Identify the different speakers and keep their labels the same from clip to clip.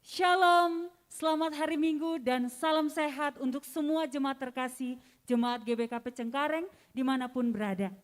Speaker 1: Shalom, selamat hari Minggu dan salam sehat untuk semua jemaat terkasih, jemaat GBKP Cengkareng dimanapun berada.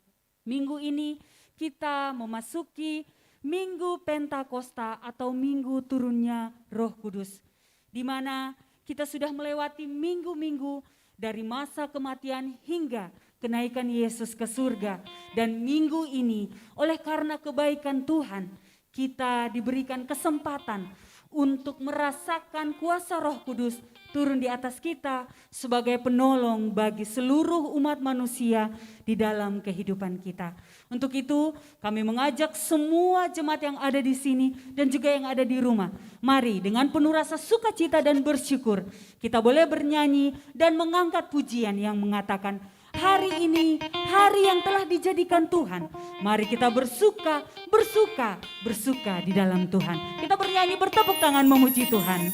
Speaker 1: Minggu ini kita memasuki Minggu Pentakosta atau Minggu turunnya Roh Kudus, di mana kita sudah melewati minggu-minggu dari masa kematian hingga kenaikan Yesus ke surga. Dan minggu ini oleh karena kebaikan Tuhan, kita diberikan kesempatan untuk merasakan kuasa Roh Kudus turun di atas kita sebagai penolong bagi seluruh umat manusia di dalam kehidupan kita. Untuk itu kami mengajak semua jemaat yang ada di sini dan juga yang ada di rumah. Mari dengan penuh rasa sukacita dan bersyukur kita boleh bernyanyi dan mengangkat pujian yang mengatakan, hari ini hari yang telah dijadikan Tuhan. Mari kita bersuka di dalam Tuhan. Kita bernyanyi bertepuk tangan memuji Tuhan.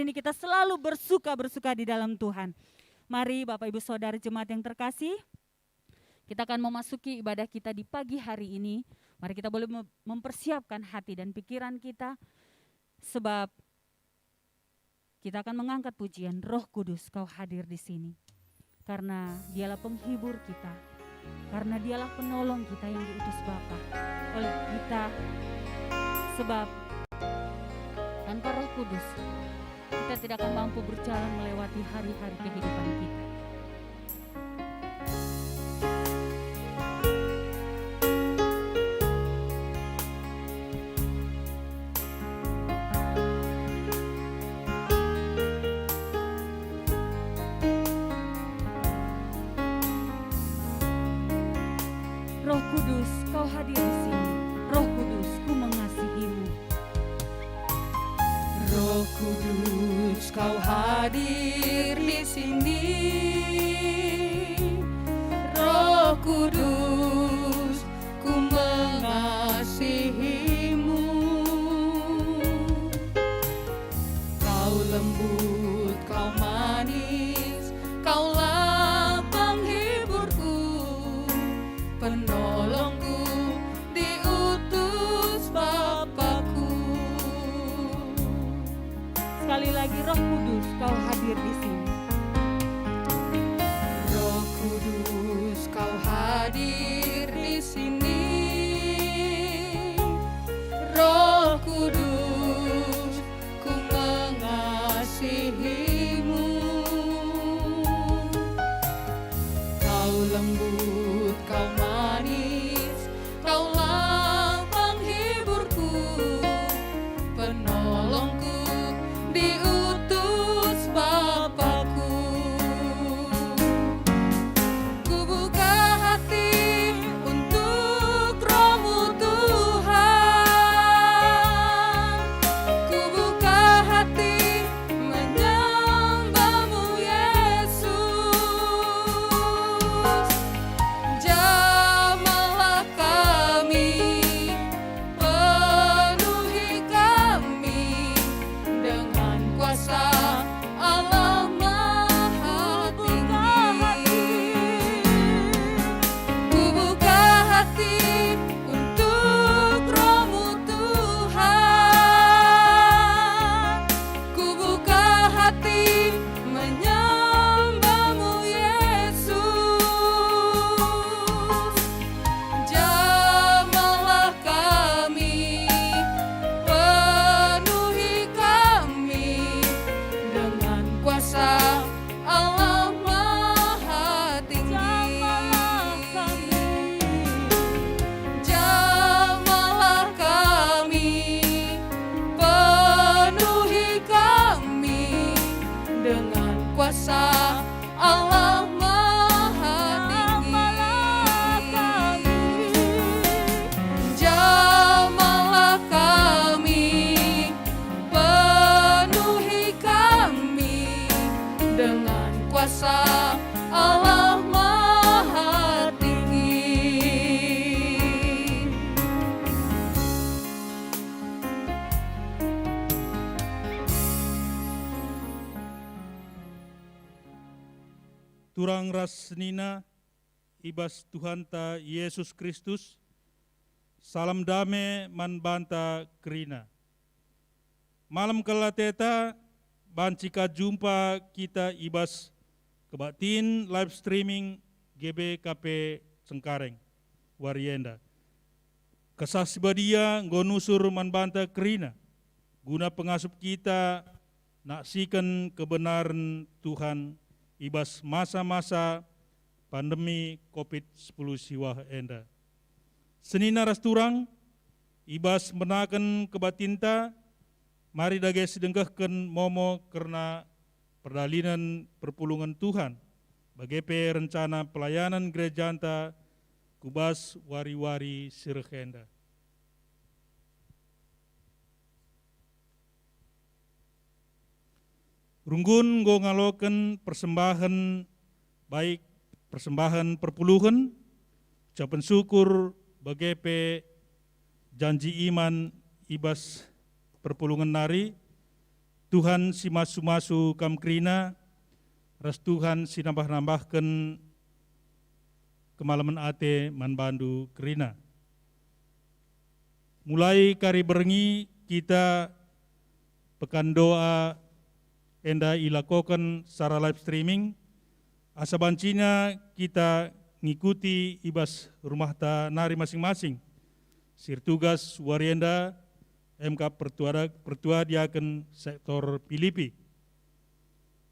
Speaker 1: ini kita selalu bersuka di dalam Tuhan. Mari Bapak Ibu Saudara jemaat yang terkasih, kita akan memasuki ibadah kita di pagi hari ini. Mari kita boleh mempersiapkan hati dan pikiran kita, sebab kita akan mengangkat pujian Roh Kudus, Kau hadir di sini. Karena Dialah penghibur kita, karena Dialah penolong kita yang diutus Bapa oleh kita. Sebab tanpa Roh Kudus, kita tidak akan mampu berjalan melewati hari-hari kehidupan kita. Roh Kudus, Kau hadir di sini. Roh Kudus, ku mengasihimu.
Speaker 2: Roh Kudus, Kau hadir di sini. Roh Kudus, ku mengasihimu. Kau lembut, Kau manis, Kaulah penghiburku, penolongku, diutus Bapakku.
Speaker 1: Sekali lagi Roh Kudus, Kau hadir di sini.
Speaker 2: Roh Kudus, Kau hadir di sini. Roh Kudus, ku mengasihimu. Kau lembut, Kau manis, Kaulah penghiburku, penolongku, diutus Bapakku. Ku buka hati untuk Roh-Mu Tuhan. Ku buka hati menyembah-Mu Yesus. Jamahlah kami, penuhi kami dengan kuasa Allah Maha Tinggi. Ku buka hati untuk Roh-Mu Tuhan. Ku buka hati menyembah-Mu Yesus. Jamahlah kami, penuhi kami dengan kuasa Allah Maha Tinggi. Jamahlah kami, penuhi kami dengan kuasa Allah Maha Tinggi. Jamahlah kami, penuhi kami dengan kuasa Allah Maha Tinggi.
Speaker 3: Turang rasnina ibas Tuhan ta Yesus Kristus, salam dame man banta kerina. Malam kelateta bancika jumpa kita ibas kebatin live streaming GBKP Cengkareng Warienda. Kesasibadia ngonusur man banta kerina, guna pengasup kita naksikan kebenaran Tuhan ibas masa-masa pandemi COVID-10 siwah enda. Senina rasturang, ibas menakan kebatinta, mari dage sedengkahkan momo karena perdalinan perpulungan Tuhan, bagepe rencana pelayanan gereja anta, kubas wari-wari sirhenda. Runggun go ngaloken persembahan baik persembahan perpuluhan, ucapan syukur bagepe janji iman ibas perpulungan nari, Tuhan si masu-masu kam krina, ras Tuhan si nambah-nambahkan kemalaman ate manbandu krina. Mulai kari berengi kita pekan doa enda ilakokan secara live streaming. Asa bancina kita ngikuti ibas rumah ta nari masing-masing. Sir tugas warienda MK Pertua diaken sektor Pilipi.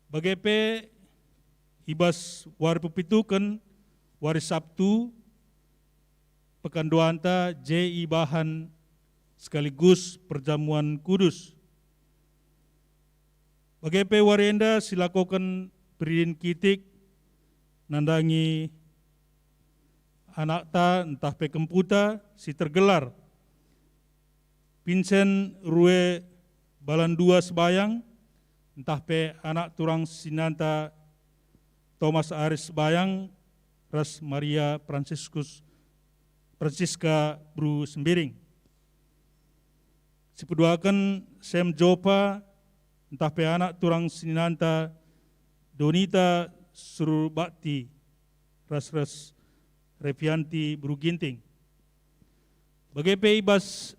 Speaker 3: Bagepe ibas wari pepitukan wari Sabtu pekan doanta JI bahan sekaligus perjamuan kudus. Bagepe warienda silakokan beridin kitik nandangi anak ta entah pe kemputa si tergelar Vincent Rue Balan dua sebayang, entah pe anak turang sinanta Thomas Aris sebayang, ras Maria Francisca Bru Sembiring. Sipeduakan Sem Jopa, entah pe anak turang sinanta Donita Surbakti, ras Revianti Bru Ginting. Bagepe ibas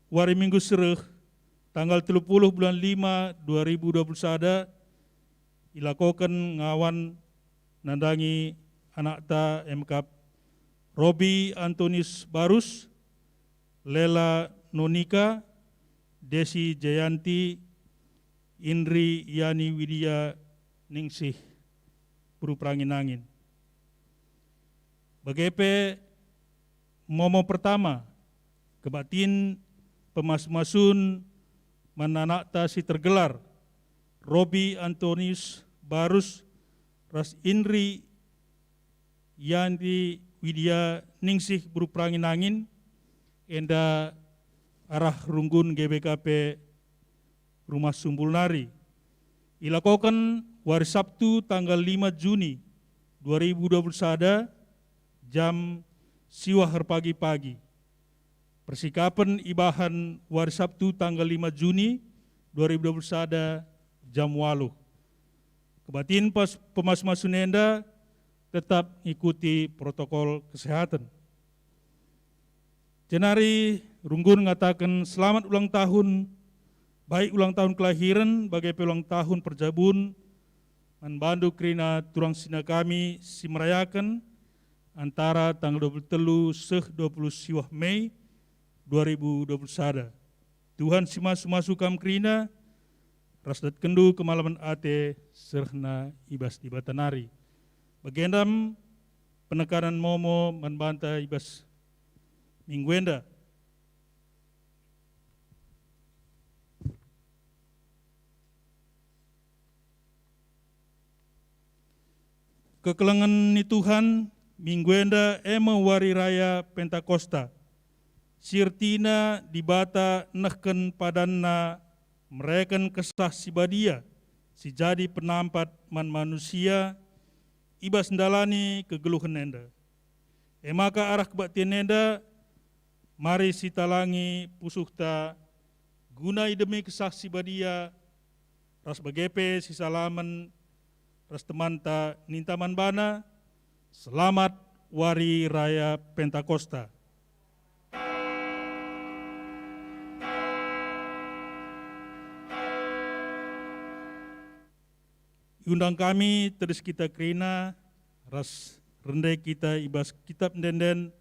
Speaker 3: wari minggu sereh tanggal 30 bulan 5 2021 ilakokan ngawan nandangi anak ta MK Robi Antonius Barus, Lela Nonika, Desi Jayanti, Indri Yani Widya Ningsih Beruprangi Nangin. Bagepe momo pertama kebatin pemas-masun mananakta si tergelar Robi Antonius Barus ras Indri Yani Widya Ningsih Beruprangi Nangin enda arah runggun GBKP Rumah Sumbul Nari. Ilakokan wari Sabtu tanggal 5 Juni 2021 jam siwahar pagi-pagi. Persikapan ibahan wari Sabtu tanggal 5 Juni 2021 jam 8. Kebatin pas pemas-masun enda tetap ikuti protokol kesehatan. Jenari runggun ngatakan selamat ulang tahun, baik ulang tahun kelahiran bagai ulang tahun perjabun, manbandu krina turang sina kami si merayakan antara tanggal 23 seh 20 siwah Mei 2021. Tuhan si masu-masu kam krina, rasdat kendu kemalaman ate serna ibas dibatanari. Bagendam penekanan momo manbanta ibas mingguenda. Kekelengan ni Tuhan mingguenda ema wari raya Pentakosta. Sirtina dibata nehken padanna mereken kesah si badia, si jadi penampat man manusia, ibas ndalani kegeluhan nenda. Emaka arah kebaktian nenda, mari si talangi pusukta, gunai demi kesah si badia, ras bagepe si salaman, ras temanta nintaman bana, selamat wari raya Pentakosta. Undang kami terus kita krina ras rendai kita ibas kitab denden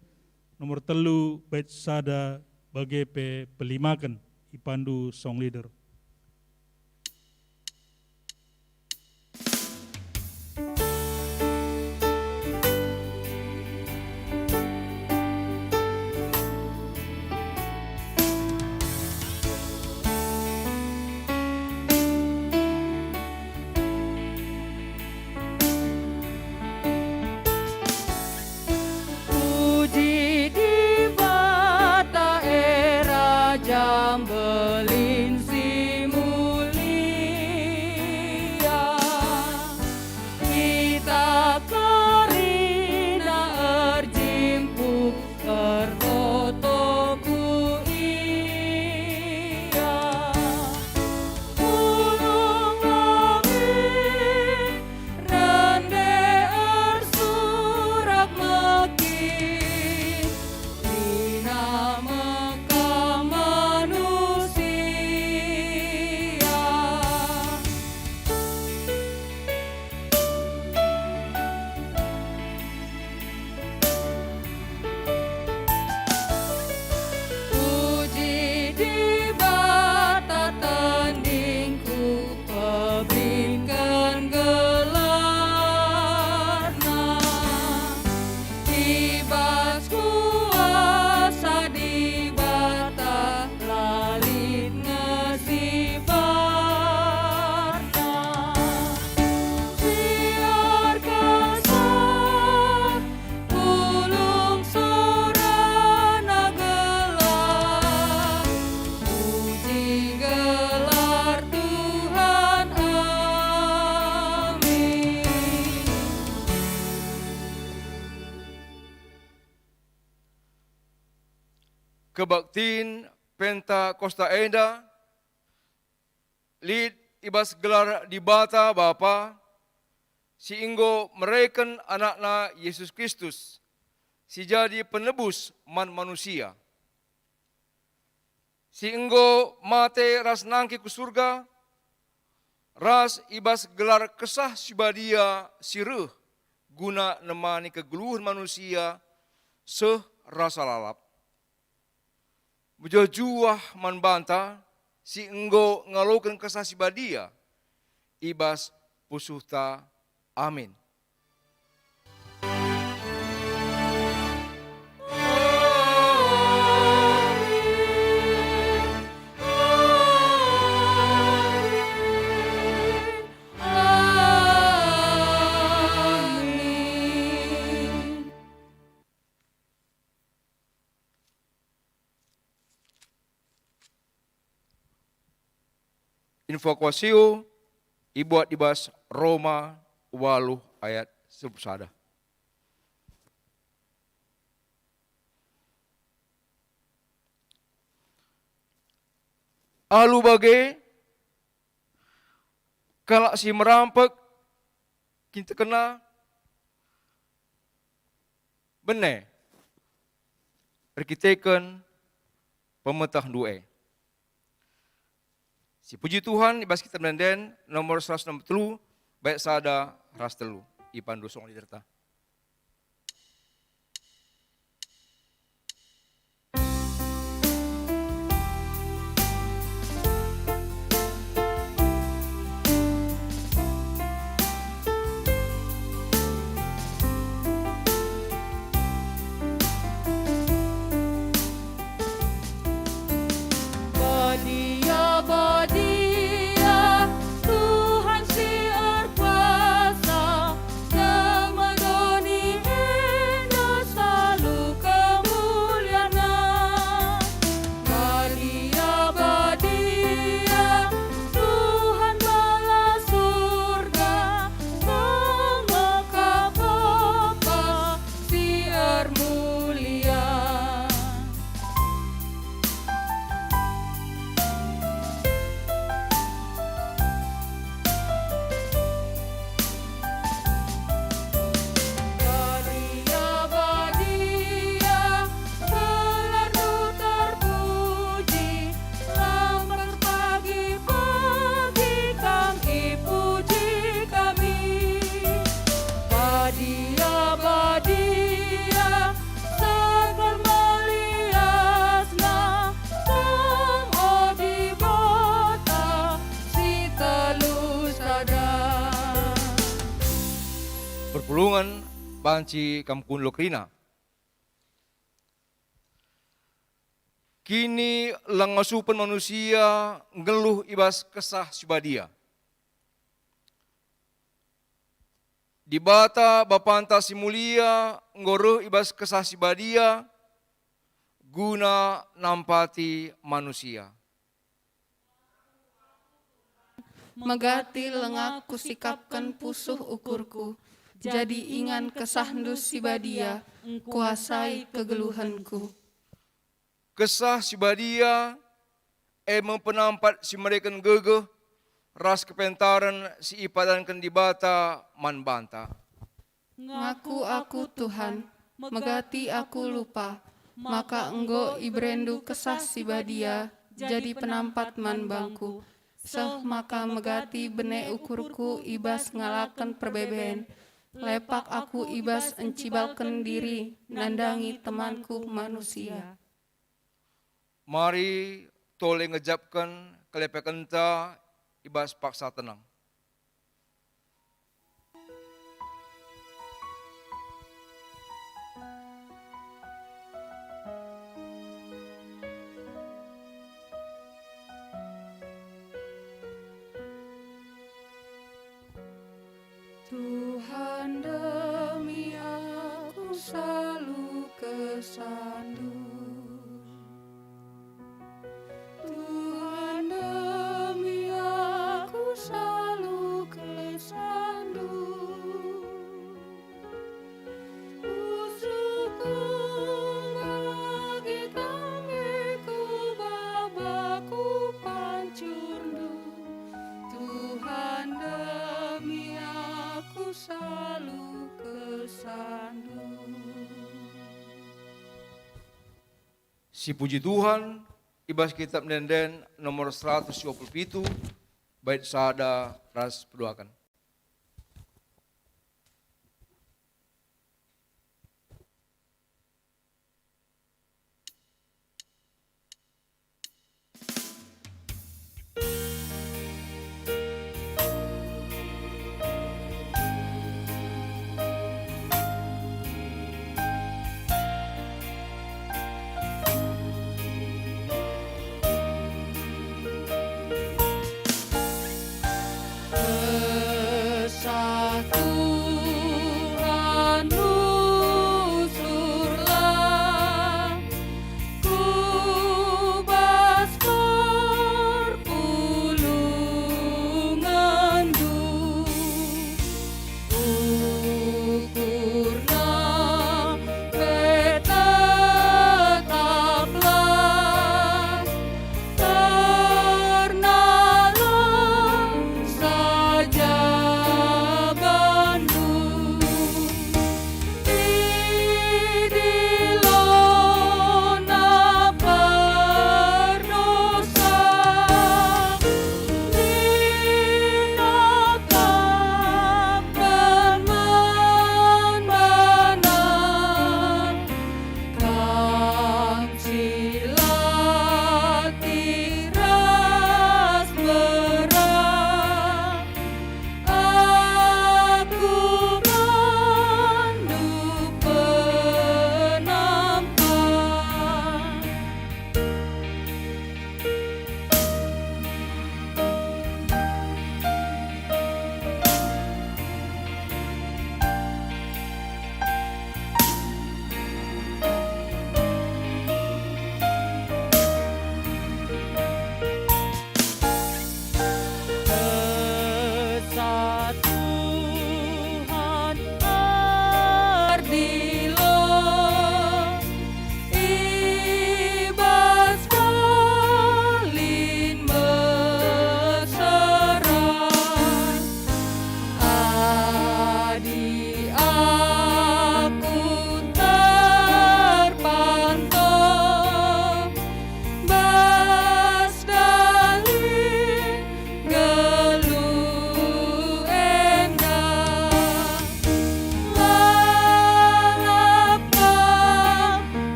Speaker 3: nomor 3 bait sada bagepe pelimakan ipandu song leader.
Speaker 2: Puji di bata era jambelin si
Speaker 4: kebaktin Penta Costa Enda, lid ibas gelar di bata Bapa, si inggo mereken anakna Yesus Kristus, si jadi penebus man manusia. Si enggo mate ras nangki ku surga, ras ibas gelar kesah sibadia sireuh guna nemani kegeluhan manusia seh rasa lalap. Bejojuah man banta si enggo ngalokeun kesah sibadia ibas pusuhta. Amin. Invokacio ibuat dibas Roma 8 ayat 11. Alu bage kalak si merampek kita kena benar berkitakan pemetah dua. Si puji Tuhan ibas kita menden nomor 160 baik sada ras telu ipan dosong liderta.
Speaker 2: Badia, Tuhan si kuasa, temedoni enda selalu kemuliaan. Badia, Tuhan bala surga, mengekap Bapa si mulia.
Speaker 4: Perpulungan banci kampung Lokrina. Kini langasupan manusia ngeluh ibas kesah sibadia. Di bata bapanta si mulia ngoro ibas kesah sibadia guna nampati manusia.
Speaker 2: Megati lengakku sikapkan pusuh ukurku, jadi ingan kesahndus sibadia, kuasai kegeluhanku.
Speaker 4: Kesah sibadia mempenampat si mereka gegeh, ras kepentaran si ipadankan di bata man banta.
Speaker 2: Ngaku aku Tuhan, megati aku lupa, maka enggo ibrendu kesah sibadia, jadi penampat man bangku. Seh maka megati bene ukurku ibas ngalakan perbeben, lepak aku ibas encibalkan diri, nandangi temanku manusia.
Speaker 4: Mari tole ngejapkan kelepekan ta ibas paksa tenang.
Speaker 2: Tuhan demi aku selalu kesandung. Tuhan demi aku selalu kesandung. Musuhku bagi kami
Speaker 4: Si puji Tuhan, ibas kitab Nenden nomor 127, bait sada ras berdoakan.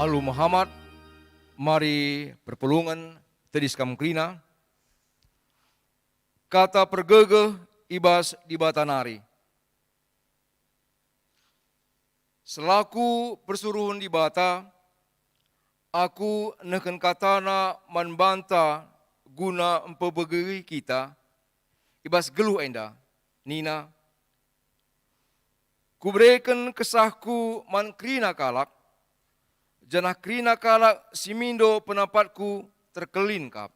Speaker 4: Alu Muhammad, mari berpulungan tedis kamu krina. Kata pergegeh ibas di batanari. Selaku persuruhun di bata, aku neken katana manbanta guna empebegeri kita, ibas geluh enda, Nina. Kubreken kesahku man krina kalak, janah krina kalak simindo penapatku terkelin kap.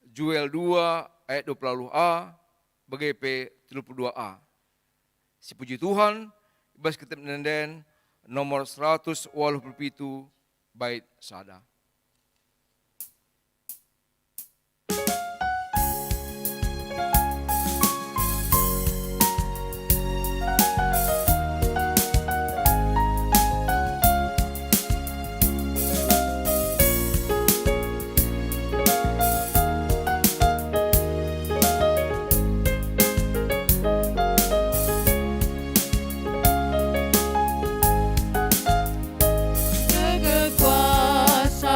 Speaker 4: Juel 2 ayat 20a, BGP 32a. Si puji Tuhan, ibas kitab Nenden nomor 187 bait sada.
Speaker 2: Kekuasaan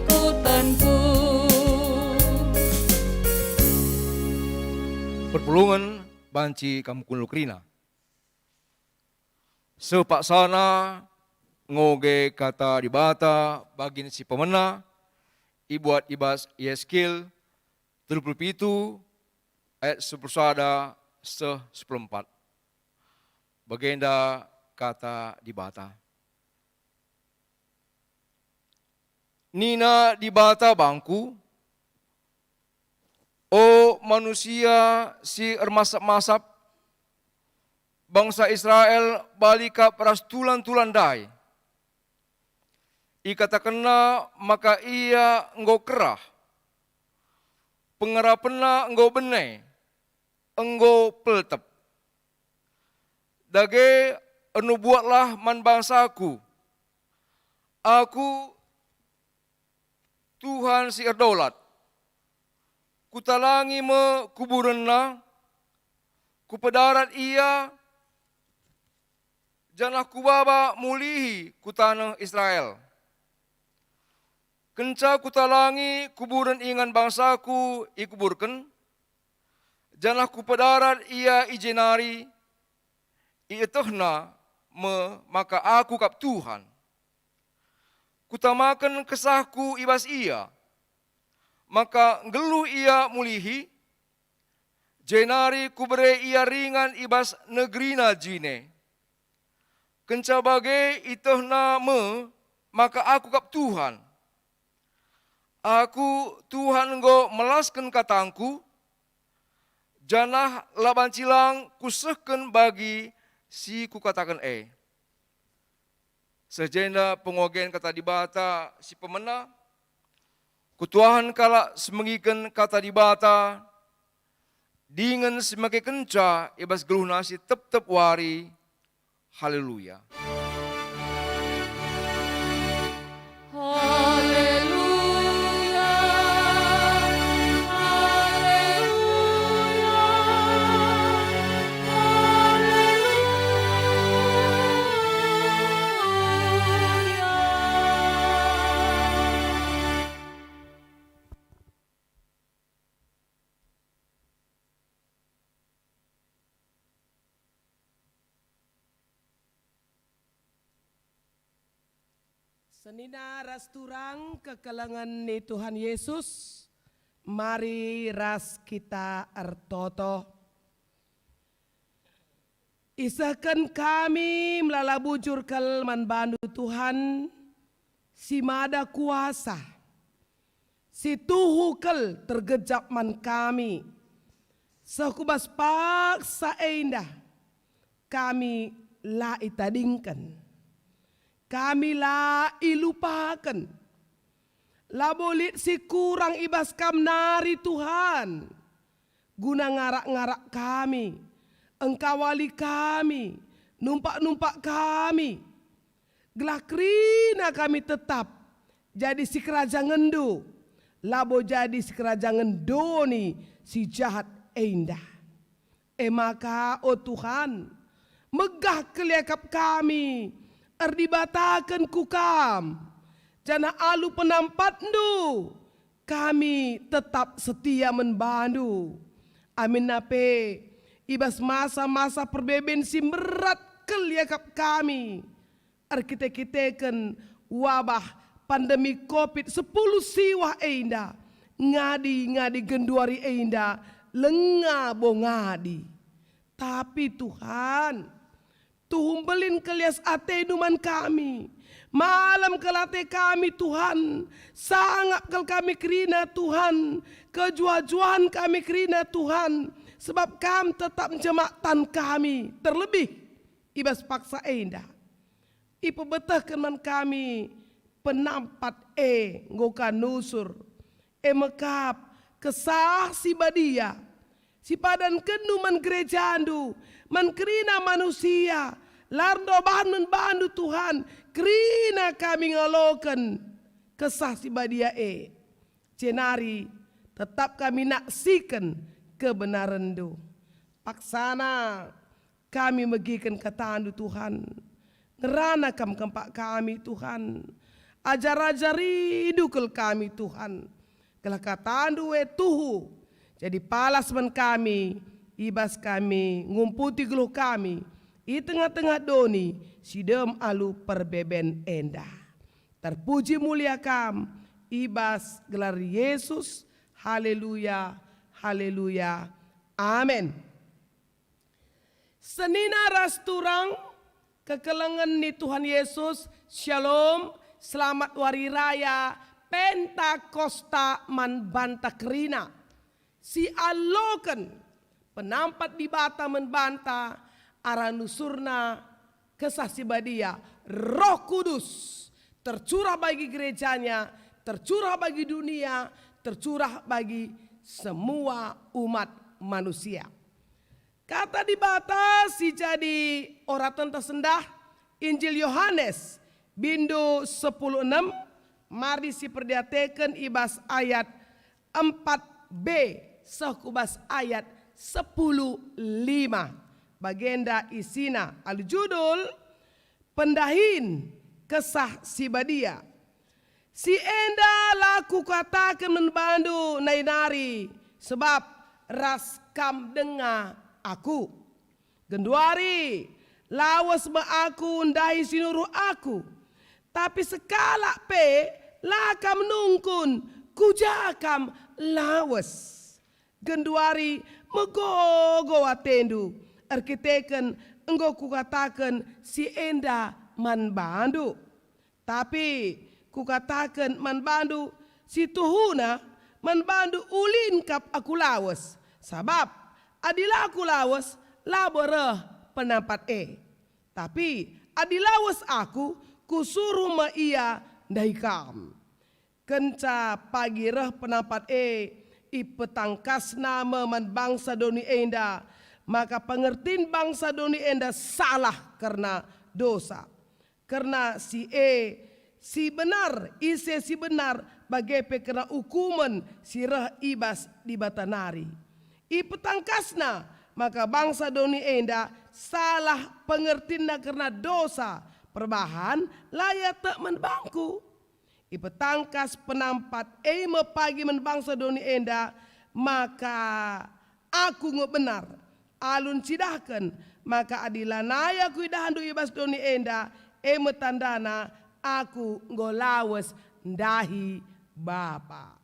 Speaker 2: ikutanku.
Speaker 4: Perpulungan banci kampung Lukrina. Sepak sana ngoge kata dibata bagin si pemena ibuat ibas Yeskil 37 ayat 11 se-14. Bagenda kata dibata. Nina dibata bangku, o manusia si ermasap-masap, bangsa Israel balika peras tulan-tulan dai. Ikata kena maka ia enggo kerah, pengerapena enggo benai, enggo peltep. Dage enu buatlah man bangsaku, aku Tuhan si erdolat, kutalangi me kuburenna, kupedarat ia, janah kubaba mulihi ku tanah Israel. Kenca kutalangi kuburan ingan bangsaku ikuburken, janah kupedarat ia ijenari, ietehna me maka aku kap Tuhan. Kutamakan kesahku ibas ia, maka geluh ia mulihi, jenari kubere ia ringan ibas negrina jine. Kenca bage itehna me, maka aku kap Tuhan. Aku Tuhan enggo melaskan katangku, janah laban cilang kusehken bagi si kukatakan Sejenda pengogen kata dibata si pemena, kutuahan kala semengiken kata dibata, dengan semakin kenca ibas geluh nasi tep-tep wari, haleluya.
Speaker 5: Senina ras turang kekelangan ni Tuhan Yesus, mari ras kita ertoto. Isahkan kami melala bujur kelman bandu Tuhan, si mada kuasa, si tuhu kel tergejap man kami, sekubas paksa indah, kami la itadingkan. Kami la ilupakan, la bolit si kurang ibas kam nari Tuhan, guna ngarak-ngarak kami, engkau wali kami, numpak-numpak kami, gelakrina kami tetap jadi si kerajaan ngendu, labo jadi si kerajaan ngendoni si jahat indah. Maka oh Tuhan, megah keliakap kami, erdibatakan kukam, jana alu penampat-ndu, kami tetap setia membantu. Amin nape, ibas masa-masa perbeben si berat keliakap kami, arkite-kiteken wabah pandemi COVID 10 siwah enda, ngadi genduari enda, lenga bongadi. Tapi Tuhan, tuhumbelin kelias ate numan kami, malam kelate kami Tuhan, sangat kel kami kerina Tuhan, kejuajuan kami kerina Tuhan, sebab kami tetap jemaatan kami, terlebih ibas paksa enda. Ipo betahkan man kami, penampat ngokan nusur, mekap kesah si badia, si padan kenu man gereja andu, man kerina manusia, lardo bahan bandu Tuhan, kerina kami ngalokan kesah si badia cenari tetap kami naksikan kebenaran do. Paksana kami megikan kata andu Tuhan, ngerana kam kempak kami Tuhan, ajar-ajari dukel kami Tuhan. Kelah katandu tuhu, jadi palas men kami, ibas kami, ngumputi geluh kami, i tengah-tengah doni, sidem alu perbeben endah. Terpuji mulia kam, ibas gelar Yesus, haleluya, haleluya, amin. Senina ras turang, kekelengan ni Tuhan Yesus, shalom, selamat wari raya, Pentakosta man banta kerina. Si aloken penampat di bata membanta aranusurna kesah sibadia Roh Kudus tercurah bagi gerejanya, tercurah bagi dunia, tercurah bagi semua umat manusia. Kata di bata si jadi oratan tersendah Injil Yohanes bindu 10:6. Mari si perdiateken ibas ayat 4b sekubas ayat 10:5. Bagenda isina al judul pendahin kesah si badia. Si enda laku katakan membandu nainari sebab ras kam denga aku. Genduari lawas ba aku ndahi sinuruh aku. Tapi sekala pe lakam nungkun kujakam lawas. Genduari megogo atendu arkiteken enggo kukatakan si enda man bandu. Tapi kukatakan man bandu si tuhuna man bandu ulin kap aku lawas. Sabab adila aku lawas laboreh penampat Tapi adilawas aku kusuruh ma ia daikam. Kenca pagi reh penampat ipetangkas nama man bangsa doni enda. Maka pengertiin bangsa doni enda salah karena dosa. Karena si benar, si benar bagepe kena hukuman si reh ibas di batanari. Ipetangkasna maka bangsa doni enda salah pengertiin karena dosa. Perbahan layak tak menbangku. Ipetangkas penampat pagi menbangsa doni enda. Maka aku benar. Alun cidahkan. Maka adilanaya ku idahan du ibas doni enda. Tandana aku ngolawas ndahi bapa.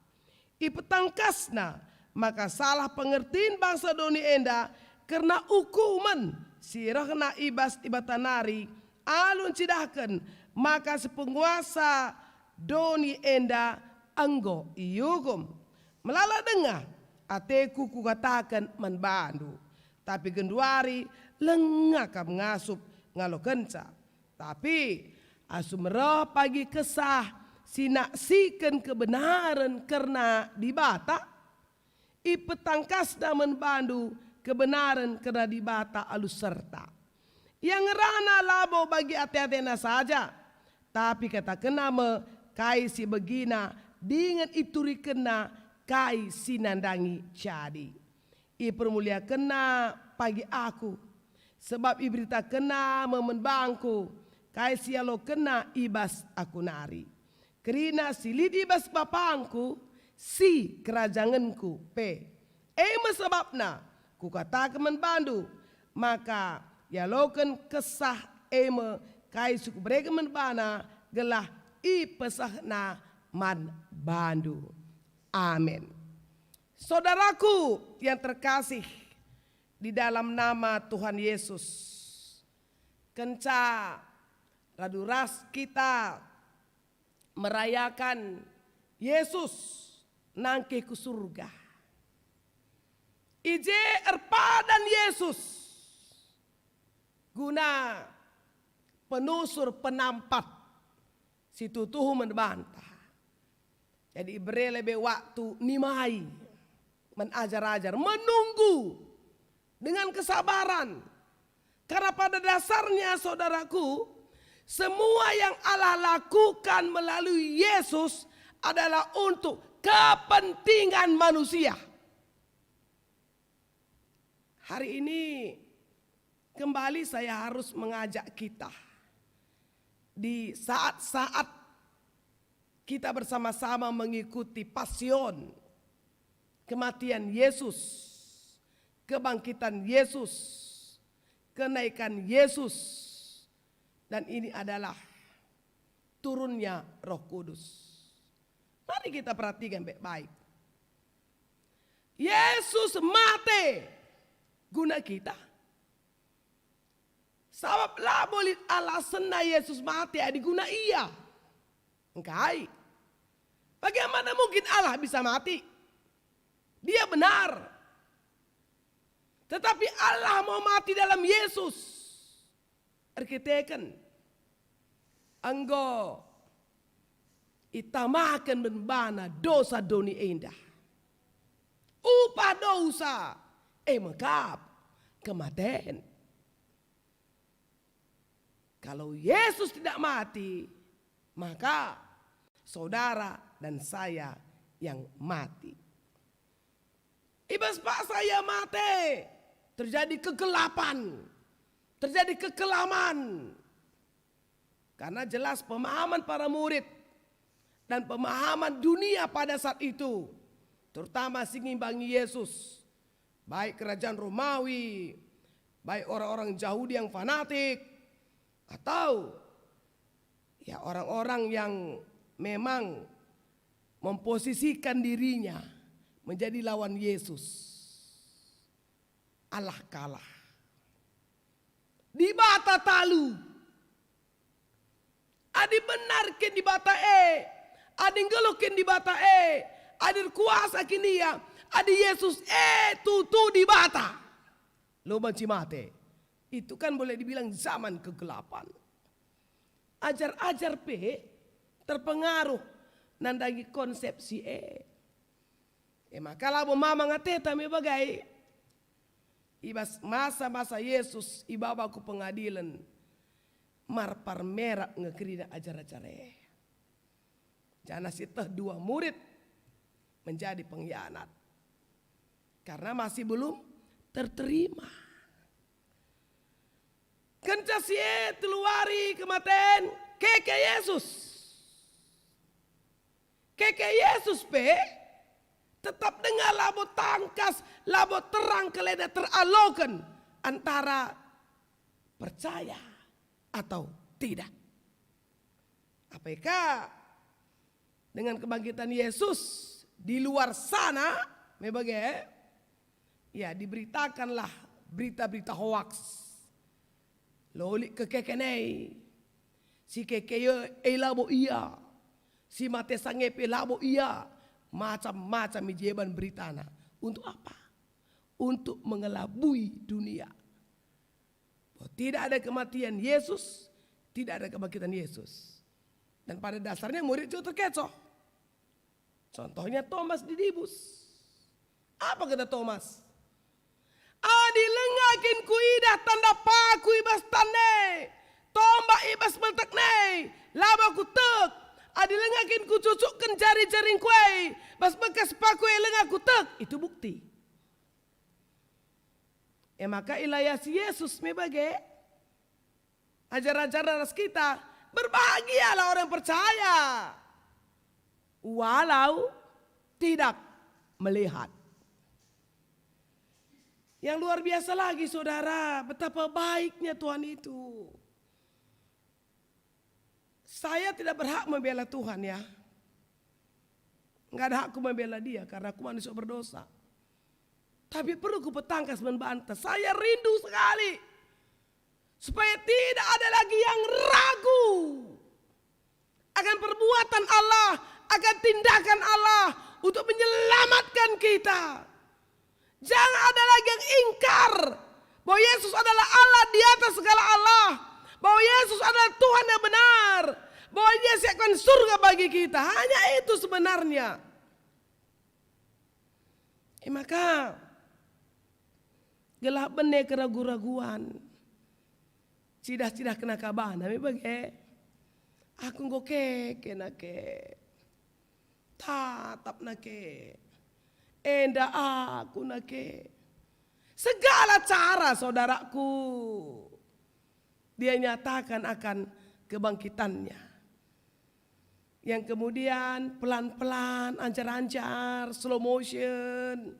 Speaker 5: Ipetangkasna. Maka salah pengertiin bangsa doni enda. Karena hukuman sirah kena ibas ibatanari. Alun cidahkan maka sepenguasa doni enda anggo iukum. Melala dengar ateku kukatakan menbandu. Tapi genduari lengakam ngasup ngalo kenca. Tapi asumrah pagi kesah sinaksikan kebenaran karena dibata. Ipetangkasna menbandu kebenaran karena dibata alus serta. Yang rana labo bagi ate-atena saja. Tapi kata kena me kai si begina dengan ituri kena kai si nandangi jadi. I permulia kena pagi aku. Sebab ibrita kena memenbangku. Kai si alo kena ibas aku nari. Kerina si lidi ibas bapangku si kerajanganku pe. Sebabna ku kata kemenbandu. Maka ya loken kesah kai suku mereka menbana gelah pesahna man bandu. Amin. Saudaraku yang terkasih di dalam nama Tuhan Yesus. Kenca raduras kita merayakan Yesus nangke ke surga. Ije erpadan Yesus guna penusur penampat si tutuhu membantah. Jadi beri lebih waktu nimai menajar-ajar, menunggu dengan kesabaran. Karena pada dasarnya saudaraku, semua yang Allah lakukan melalui Yesus adalah untuk kepentingan manusia. Hari ini kembali saya harus mengajak kita di saat-saat kita bersama-sama mengikuti pasion, kematian Yesus, kebangkitan Yesus, kenaikan Yesus, dan ini adalah turunnya Roh Kudus. Mari kita perhatikan baik-baik. Yesus mati guna kita. Sabab lah boleh alasan Yesus mati adi guna iya. Engkai. Bagaimana mungkin Allah bisa mati? Dia benar. Tetapi Allah mau mati dalam Yesus. Arkiteken. Anggo itamakan membana dosa doni endah. Upah dosa mekap kematian. Kalau Yesus tidak mati, maka saudara dan saya yang mati. Ibas pak saya mati, terjadi kegelapan, terjadi kekelaman. Karena jelas pemahaman para murid dan pemahaman dunia pada saat itu, terutama mengimbangi Yesus, baik kerajaan Romawi, baik orang-orang Yahudi yang fanatik, atau ya orang-orang yang memang memposisikan dirinya menjadi lawan Yesus. Allah kalah. Di bata talu. Adi benarkan di bata adi ngelukin di bata adi kuasa kini ya, adi Yesus tutu di bata. Lo banci mate. Itu kan boleh dibilang zaman kegelapan. Ajar-ajar terpengaruh nandagi konsepsi maka lah mama ngateta me bagai ibas masa-masa Yesus ibabaku pengadilan marpar merah ngekerina ajar-ajar jana sitah dua murid menjadi pengkhianat karena masih belum terterima. Kenca si teluari kematian keke Yesus. Keke Yesus tetap dengar labo tangkas, labo terang keleda teralokan antara percaya atau tidak. Apakah dengan kebangkitan Yesus di luar sana, ya diberitakanlah berita-berita hoax. Loli kekekenei, si kekeye labo iya, si mate sangepe labo iya, macam-macam ijeban beritana. Untuk apa? Untuk mengelabui dunia. Tidak ada kematian Yesus, tidak ada kebangkitan Yesus. Dan pada dasarnya murid itu terkecoh. Contohnya Thomas Didibus. Apa kata Thomas? Adi lengakin ku idah tanda paku ibas tande. Tombak ibas beltak nei. Laba ku tek. Adi lengakin ku cucukkan jari-jaring kue. Bas bekas paku lengak ku tek. Itu bukti. Maka ilayas Yesus mebagai ajar-ajar ras kita. Berbahagialah orang percaya. Walau tidak melihat. Yang luar biasa lagi saudara, betapa baiknya Tuhan itu. Saya tidak berhak membela Tuhan ya. Enggak ada hakku membela dia karena aku manusia berdosa. Tapi perlu ku petangkas membantah. Saya rindu sekali. Supaya tidak ada lagi yang ragu. Akan perbuatan Allah. Akan tindakan Allah. Untuk menyelamatkan kita. Jangan ada lagi yang ingkar. Bahwa Yesus adalah Allah di atas segala Allah. Bahwa Yesus adalah Tuhan yang benar. Bahwa Dia siapkan surga bagi kita. Hanya itu sebenarnya. Maka gelap benih keraguan-raguan. Cidah-cidah kena kabana. Aku ngokeke nake. Tatap nake. Enda aku nake. Segala cara saudaraku. Dia nyatakan akan kebangkitannya. Yang kemudian pelan-pelan, ancar-ancar, slow motion.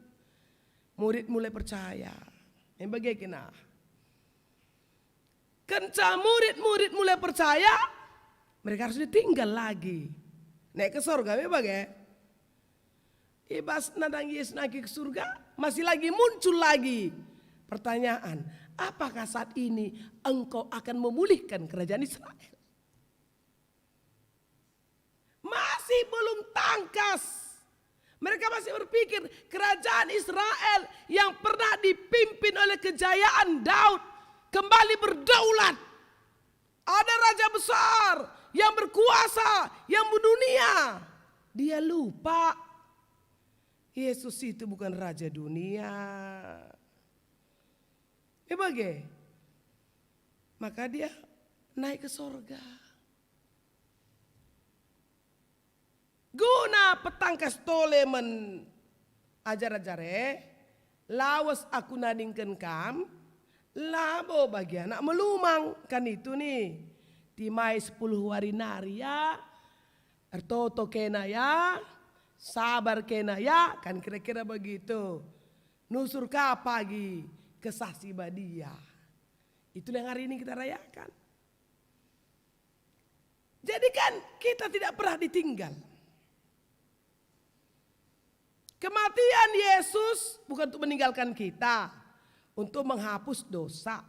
Speaker 5: Murid mulai percaya. Yang bagaimana? Kencang murid-murid mulai percaya, mereka harus ditinggal lagi. Naik ke surga, bagaimana? Ibas nadang Yesus naik ke surga, masih lagi muncul lagi pertanyaan, apakah saat ini engkau akan memulihkan kerajaan Israel? Masih belum tangkas. Mereka masih berpikir kerajaan Israel yang pernah dipimpin oleh kejayaan Daud kembali berdaulat. Ada raja besar yang berkuasa, yang mendunia. Dia lupa Yesus itu bukan raja dunia. Bagaimana? Maka dia naik ke sorga. Guna petangkas tolemen ajar-ajare, lawas aku nadingkan kam, labo bagian nak melumang kan itu nih. Timai 10 hari nari ya, ertoto kena ya, sabar kena ya, kan kira-kira begitu. Nusur ka pagi kesaksi badia. Itulah yang hari ini kita rayakan. Jadi kan kita tidak pernah ditinggal. Kematian Yesus bukan untuk meninggalkan kita, untuk menghapus dosa.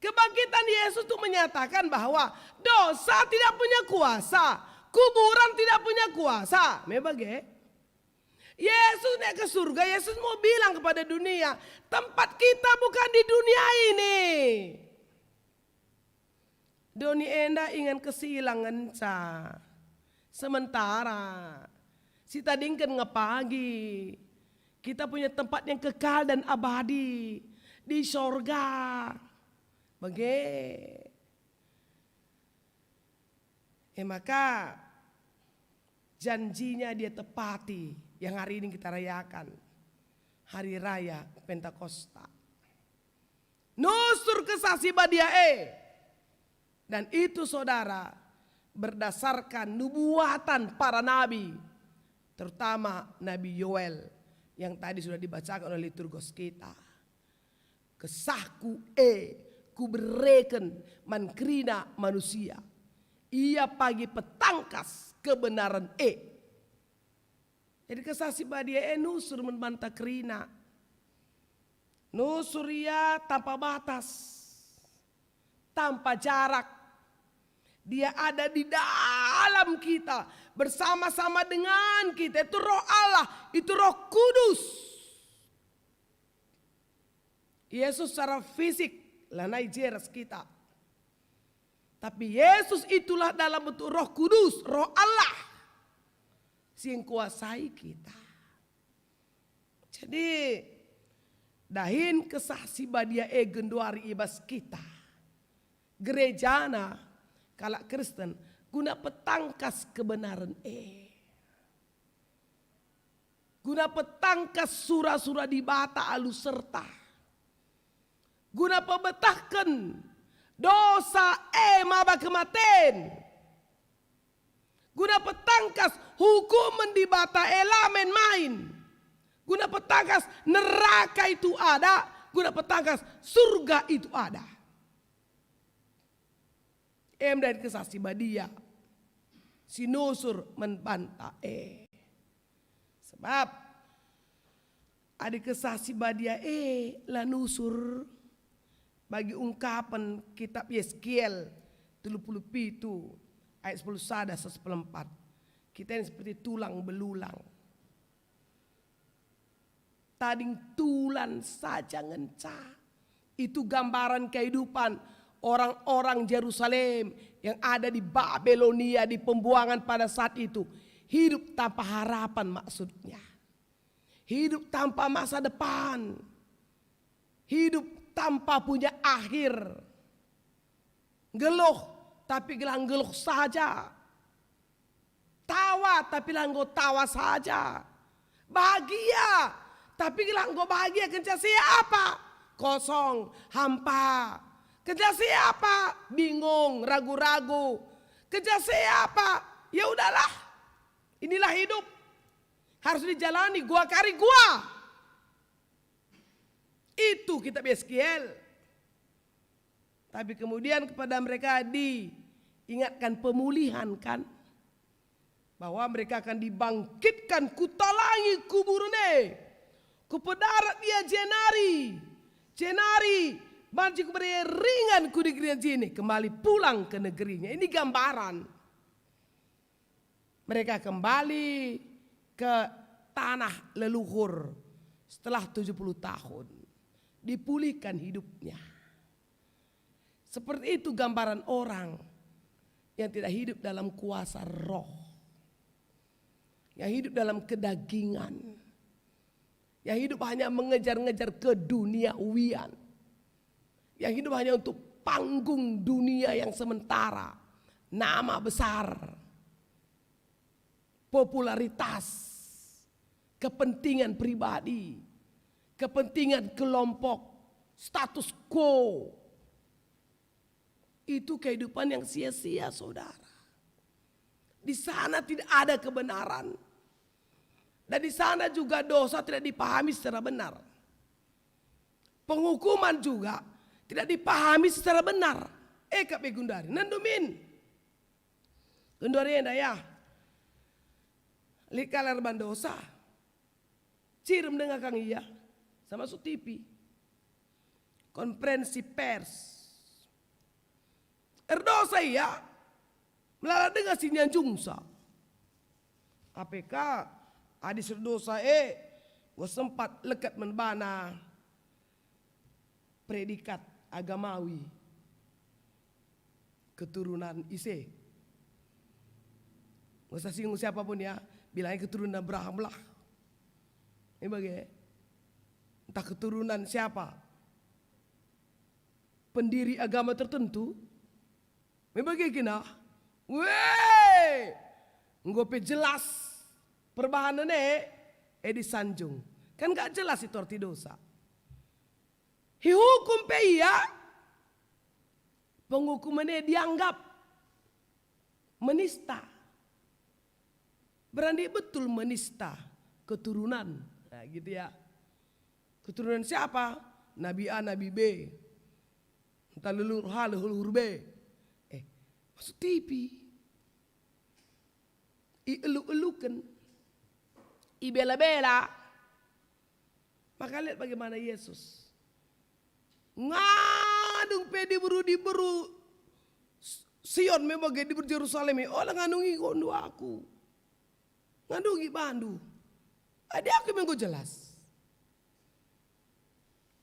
Speaker 5: Kebangkitan Yesus untuk menyatakan bahwa dosa tidak punya kuasa, kuburan tidak punya kuasa. Memang Yesus naik ke surga, Yesus mau bilang kepada dunia, tempat kita bukan di dunia ini. Doni enda ingin kesilangan ca. Sementara si tadingkan ngepagi, kita punya tempat yang kekal dan abadi di sorga. Maka janjinya dia tepati yang hari ini kita rayakan. Hari Raya Pentakosta. Nusur kesaksi badiae. Dan itu saudara berdasarkan nubuatan para nabi. Terutama Nabi Yoel yang tadi sudah dibacakan oleh liturgos kita. Kesahku ku bereken mankrina manusia. Ia pagi petangkas kebenaran Jadi kesaksi badia nusur membantah krina. Nusur ia tanpa batas. Tanpa jarak. Dia ada di dalam kita. Bersama-sama dengan kita. Itu roh Allah. Itu roh kudus. Yesus secara fisik. Lanai jelas kita. Tapi Yesus itulah dalam bentuk roh kudus. Roh Allah. Yang kuasai kita. Jadi. Dahin kesaksi badia genduari ibas kita. Gerejana. Kalak Kristen guna petangkas kebenaran guna petangkas surah-surah di bata alus serta guna pebetahkan dosa maba kematen guna petangkas hukuman di bata lamen main guna petangkas neraka itu ada guna petangkas surga itu ada. Dan kesaksi badia si nusur membantah sebab ada kesaksi badia lah nusur bagi ungkapan kitab Yeskiel 37 ayat 10 sada 14 kita ini seperti tulang belulang tading tulan saja ngenca itu gambaran kehidupan orang-orang Yerusalem yang ada di Babelonia di pembuangan pada saat itu. Hidup tanpa harapan maksudnya. Hidup tanpa masa depan. Hidup tanpa punya akhir. Geluh tapi gelang geluh saja. Tawa tapi langgo tawa saja. Bahagia tapi gelang go bahagia kerja siapa? Kosong, hampa. Kerja siapa? Bingung, ragu-ragu. Kerja saya apa? Ya udahlah. Inilah hidup. Harus dijalani gua kari gua. Itu kitab Yeskiel. Tapi kemudian kepada mereka diingatkan pemulihan kan. Bahwa mereka akan dibangkitkan kutalangi kuburune. Kupedarat dia jenari. Banci kuberi ringan ku di negeri sini. Kembali pulang ke negerinya. Ini gambaran. Mereka kembali ke tanah leluhur. Setelah 70 tahun. Dipulihkan hidupnya. Seperti itu gambaran orang. Yang tidak hidup dalam kuasa roh. Yang hidup dalam kedagingan. Yang hidup hanya mengejar-ngejar keduniawian. Yang hidup hanya untuk panggung dunia yang sementara. Nama besar. Popularitas. Kepentingan pribadi. Kepentingan kelompok. Status quo. Itu kehidupan yang sia-sia, saudara. Di sana tidak ada kebenaran. Dan di sana juga dosa tidak dipahami secara benar. Penghukuman juga tidak dipahami secara benar. Kape gundari, nandumin. Gundari enda ya. Likalar bandosa. Cirum dengan kang iya. Sama su TV. Konferensi pers. Erdosa iya. Melala dengan sinyan jungsa. APK. Adis erdosa gua sempat lekat menbana. Predikat agamawi keturunan Ise. Gak usah singgung siapapun ya, bilangnya keturunan Abraham lah. Ini bagai entah keturunan siapa, pendiri agama tertentu. Ini bagai kena, weh, ngopi jelas perbahanannya disanjung. Kan gak jelas itu arti dosa. Dihukum pe iya. Penghukumannya dianggap menista. Berani betul menista keturunan. Nah gitu ya. Keturunan siapa? Nabi A, Nabi B. Entah leluhur A, leluhur B. Masuk TV. I-eluk-elukan. I-bela-bela. Maka lihat bagaimana Yesus. Ngadung pe diburu Sion membagai diburu Yerusalem orang ngandungi kondo aku ngandungi bandu ada aku mengko jelas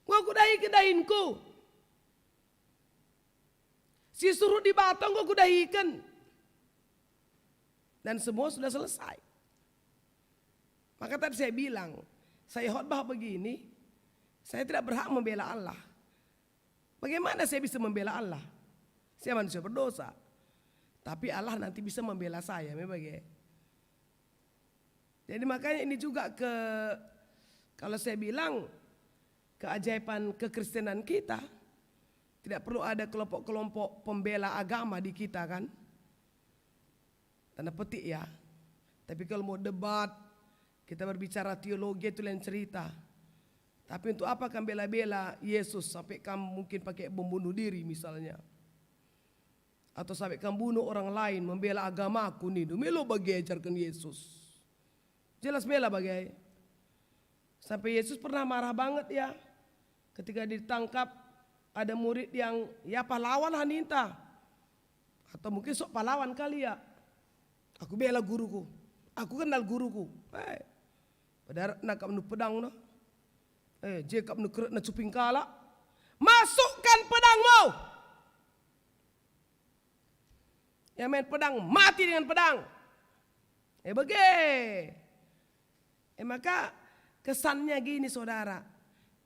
Speaker 5: ngaku dahi kedahinku si suruh di batang ngaku dahikan dan semua sudah selesai. Maka tadi saya bilang saya khotbah begini saya tidak berhak membela Allah. Bagaimana saya bisa membela Allah? Saya manusia berdosa. Tapi Allah nanti bisa membela saya. Jadi makanya ini juga kalau saya bilang keajaiban kekristenan kita. Tidak perlu ada kelompok-kelompok pembela agama di kita kan. Tanda petik ya. Tapi kalau mau debat, kita berbicara teologi itu lain cerita. Tapi untuk apa kamu bela-bela Yesus sampai kamu mungkin pakai bom bunuh diri misalnya. Atau sampai kamu bunuh orang lain membela agamaku nih. Melo bagai ajarkan Yesus. Jelas bela bagai. Sampai Yesus pernah marah banget ya. Ketika ditangkap ada murid yang ya pahlawan Haninta. Atau mungkin sok pahlawan kali ya. Aku bela guruku. Aku kenal guruku. Padahal nak kamu pedang no. Jika kamu kerut na cuping kala, masukkan pedangmu. Yang main pedang mati dengan pedang. Maka kesannya gini saudara.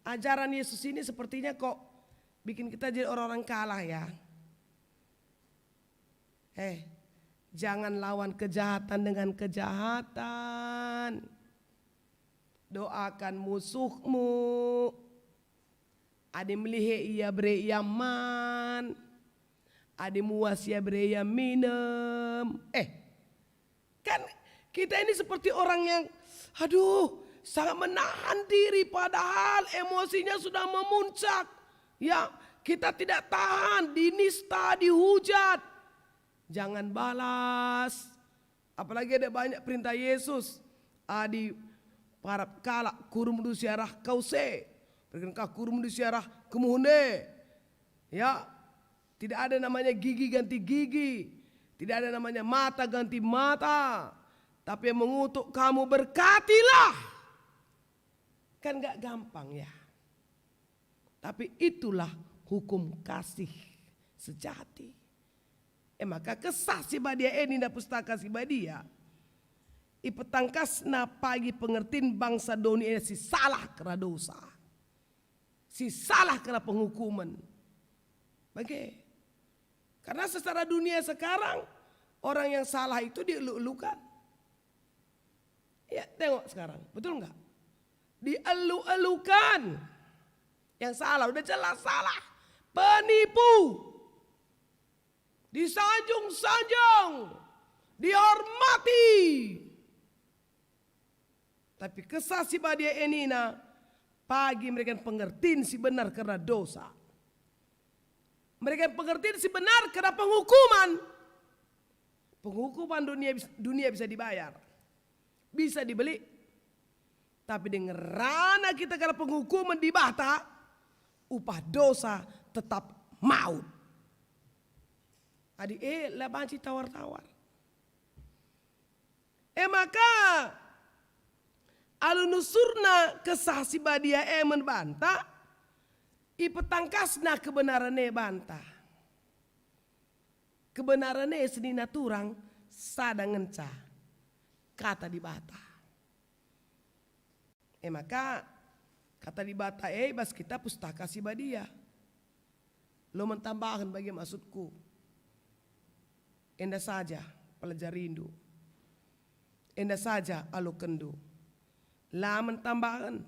Speaker 5: Ajaran Yesus ini sepertinya kok bikin kita jadi orang-orang kalah ya. Jangan lawan kejahatan dengan kejahatan. Doakan musuhmu. Ade melihe ia beri yaman. Adi muas ya berea minum. Kan kita ini seperti orang yang sangat menahan diri padahal emosinya sudah memuncak. Ya, kita tidak tahan, dinista, dihujat. Jangan balas. Apalagi ada banyak perintah Yesus. Adi para kala kurum du siarah kau se. Perkenakah kurum du siarah kemuhune. Ya, tidak ada namanya gigi ganti gigi. Tidak ada namanya mata ganti mata. Tapi yang mengutuk kamu berkatilah. Kan gak gampang ya. Tapi itulah hukum kasih sejati. Maka kesah si badia ini na pustaka si badia. Ipetangkas na pagi pengertiin bangsa dunia si salah kena dosa. Si salah kena penghukuman. Bagaimana? Karena secara dunia sekarang orang yang salah itu dielu-elukan. Ya tengok sekarang, betul enggak? Dielu-elukan. Yang salah udah jelas salah. Penipu. Disanjung-sanjung. Dihormati. Tapi kesah si badia enina pagi mereka pengertiin si benar karena dosa. Mereka pengertiin si benar karena penghukuman. Penghukuman dunia bisa dibayar. Bisa dibeli. Tapi dengan rana kita karena penghukuman di bata, upah dosa tetap maut. Adi lah banci tawar-tawar. Maka alunusurna kesah si badia membantah, ipetangkasna kebenarannya bantah. Kebenarannya senina turang sadangenca kata di bata. Maka kata di bata bas kita pustaka si badia. Lo mentambahkan bagi maksudku. Endah saja pelajar rindu. Endah saja alo kendu. Lah mentambahkan.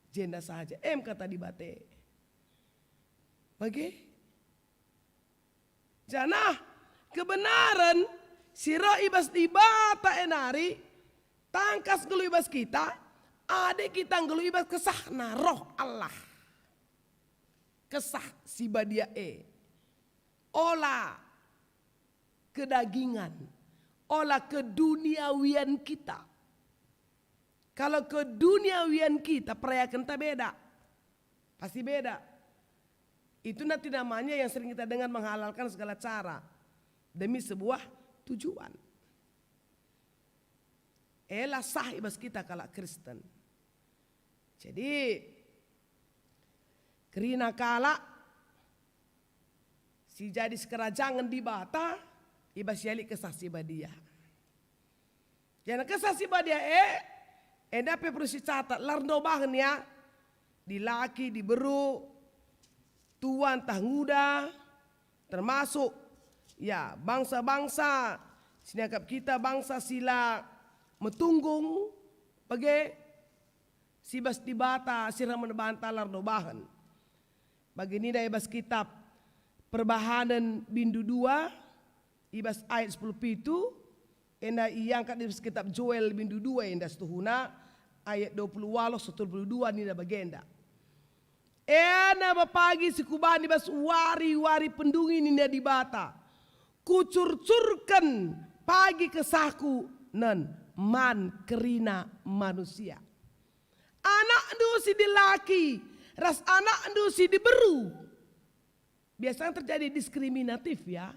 Speaker 5: Jenda saja. Kata di bate. Bagi. Jana kebenaran siro ibas di bata enari. Tangkas gelu ibas kita. Ade kita gelu ibas kesah na roh Allah. Kesah si badia olah kedagingan, olah keduniawian kita. Kalau keduniawian kita perayakan tak beda, pasti beda. Itu nanti namanya yang sering kita dengar menghalalkan segala cara demi sebuah tujuan. Elah sah ibas kita kalau Kristen. Jadi kerina kala si jadi sekerajangan di bata ibas yali kesasi badia. Jangan kesasi badia endape perlu si catat lardo bahan ya. Di laki, di beru, tuan tah nguda, termasuk ya bangsa-bangsa sinakap kita bangsa sila metunggung bagi sibas di bata sira menebanta lardo bahan. Begini dah ibas kitab Perbahanan Bindu 2 ibas ayat 10 pitu enda iangkat ibas kitab Joel Bindu 2 enda setuhuna ayat 20 walos 72 nida bagenda. Ena bapagi sikubani ibas wari-wari pendungi nida di bata. Kucurcurkan pagi kesahku nan man kerina manusia. Anak ndu si dilaki, ras anak ndu si diberu. Biasanya terjadi diskriminatif ya.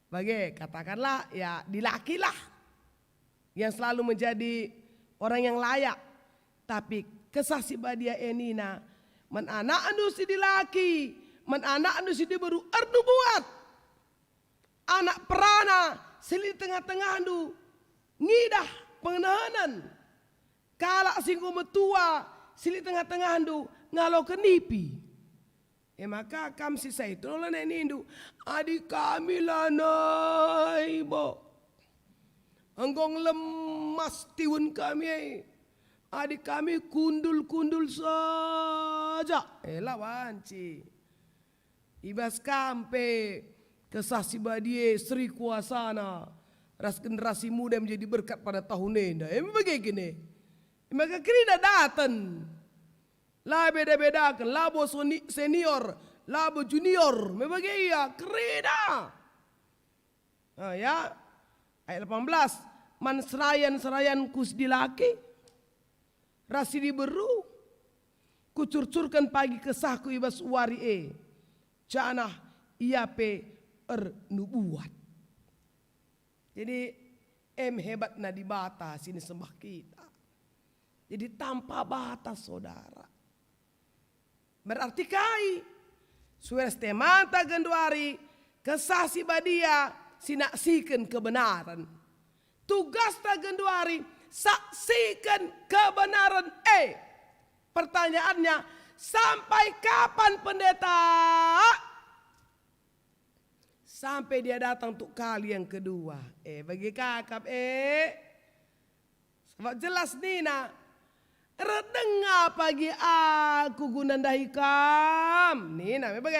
Speaker 5: Bagi katakanlah ya dilakilah yang selalu menjadi orang yang layak. Tapi kesah si badia enina men anak andu si dilaki, men anak andu si diberu ardu buat. Anak perana seli tengah-tengah andu ngidah pengenahanan. Kala singgu metua seli tengah-tengah andu ngalo kenipi. Maka kam sisa itu lola nenindu adik kami lanai bo anggong lemas tiun kami adik kami kundul-kundul saja lawanci ibas kampe kesah si badie Sri Kuasana ras generasi muda menjadi berkat pada tahun ini. Begini. Maka kira datang. Lah beda-bedakan, labo senior, labo junior, membagai ya kereda. Ya, ayat 18, man serayan kus dilaki, rasi diberu, kucurcurkan pagi kesahku ibas wari canah iape nubuat. Jadi hebat na di batas ini sembah kita. Jadi tanpa batas saudara. Berarti kai suara temanta genduari kesah si badia sinaksikan kebenaran. Tugas ta genduari saksikan kebenaran. Pertanyaannya sampai kapan pendeta? Sampai dia datang untuk kali yang kedua. Bagi kakap sebab jelas Nina. Redenga pagi aku gunandahi kam. Nina bagi.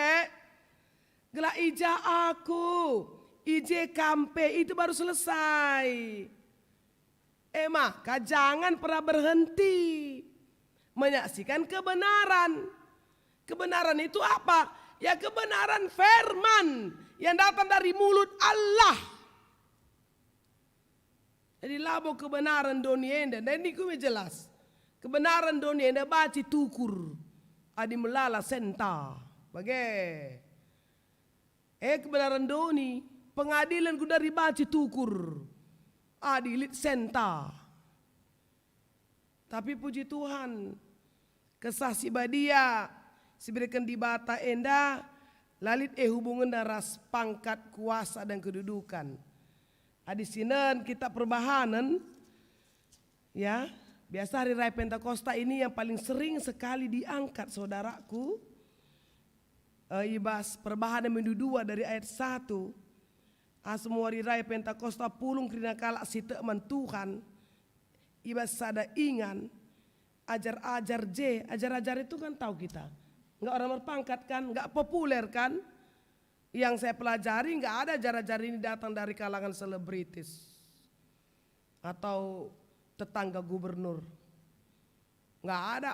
Speaker 5: Gela ija aku. Ije kampe itu baru selesai. Maka jangan pernah berhenti. Menyaksikan kebenaran. Kebenaran itu apa? Ya kebenaran firman yang datang dari mulut Allah. Jadi labo kebenaran donienda. Dan ini gue jelas. Kebenaran donienda baci tukur. Adi melala senta. Bagai. Kebenaran doni. Pengadilan gue dari baci tukur. Adi lit senta. Tapi puji Tuhan. Kesah si badia. Siberikan di bata enda. Lalit hubungan daras pangkat kuasa dan kedudukan. Adisinan kita perbahanan. Ya. Biasa hari raya Pentakosta ini yang paling sering sekali diangkat saudaraku. Ibas perbahanan minggu 2 dari ayat 1. Semua hari raya Pentakosta pulung kerina kalak si teman Tuhan. Ibas sada ingan. Ajar-ajar ajar-ajar itu kan tahu kita. Enggak orang berpangkat kan, enggak populer kan. Yang saya pelajari enggak ada ajar-ajar ini datang dari kalangan selebritis. Atau tetangga gubernur. Enggak ada.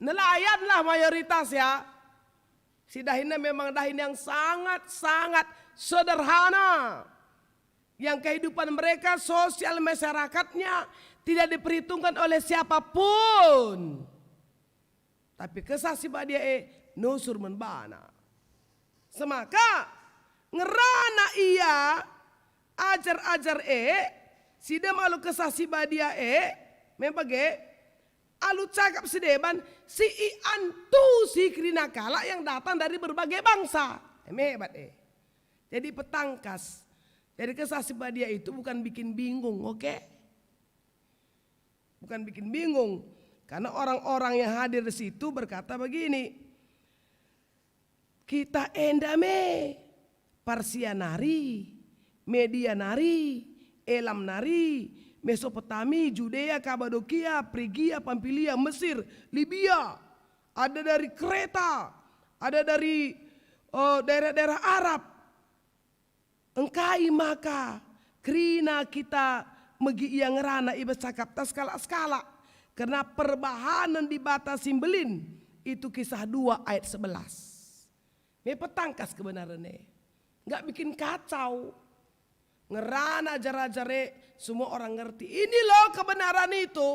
Speaker 5: Nelayan lah mayoritas ya. Si dahinnya memang dahin yang sangat-sangat sederhana. Yang kehidupan mereka, sosial masyarakatnya tidak diperhitungkan oleh siapapun. Tapi kesah si badia nusur menbana. Semaka ngerana ia ajar-ajar sida malu kesah si badia membage alu cakap sedeban si antu si krina kala yang datang dari berbagai bangsa. Hebat Jadi petangkas. Jadi kesah si badia itu bukan bikin bingung, oke? Bukan bikin bingung. Karena orang-orang yang hadir di situ berkata begini. Kita endame, Parsianari, Medianari, Elamnari, Mesopotami, Judea, Kabadokia, Frigia, Pamfilia, Mesir, Libya. Ada dari Kreta, ada dari daerah-daerah Arab. Engkai maka krina kita megi yang rana iba cakap tas skala-skala. Karena perbahanan dibatasi belin. Itu kisah 2 ayat 11. Ini petangkas kebenarannya. Enggak bikin kacau. Ngerana ajar-ajare semua orang ngerti. Ini loh kebenaran itu.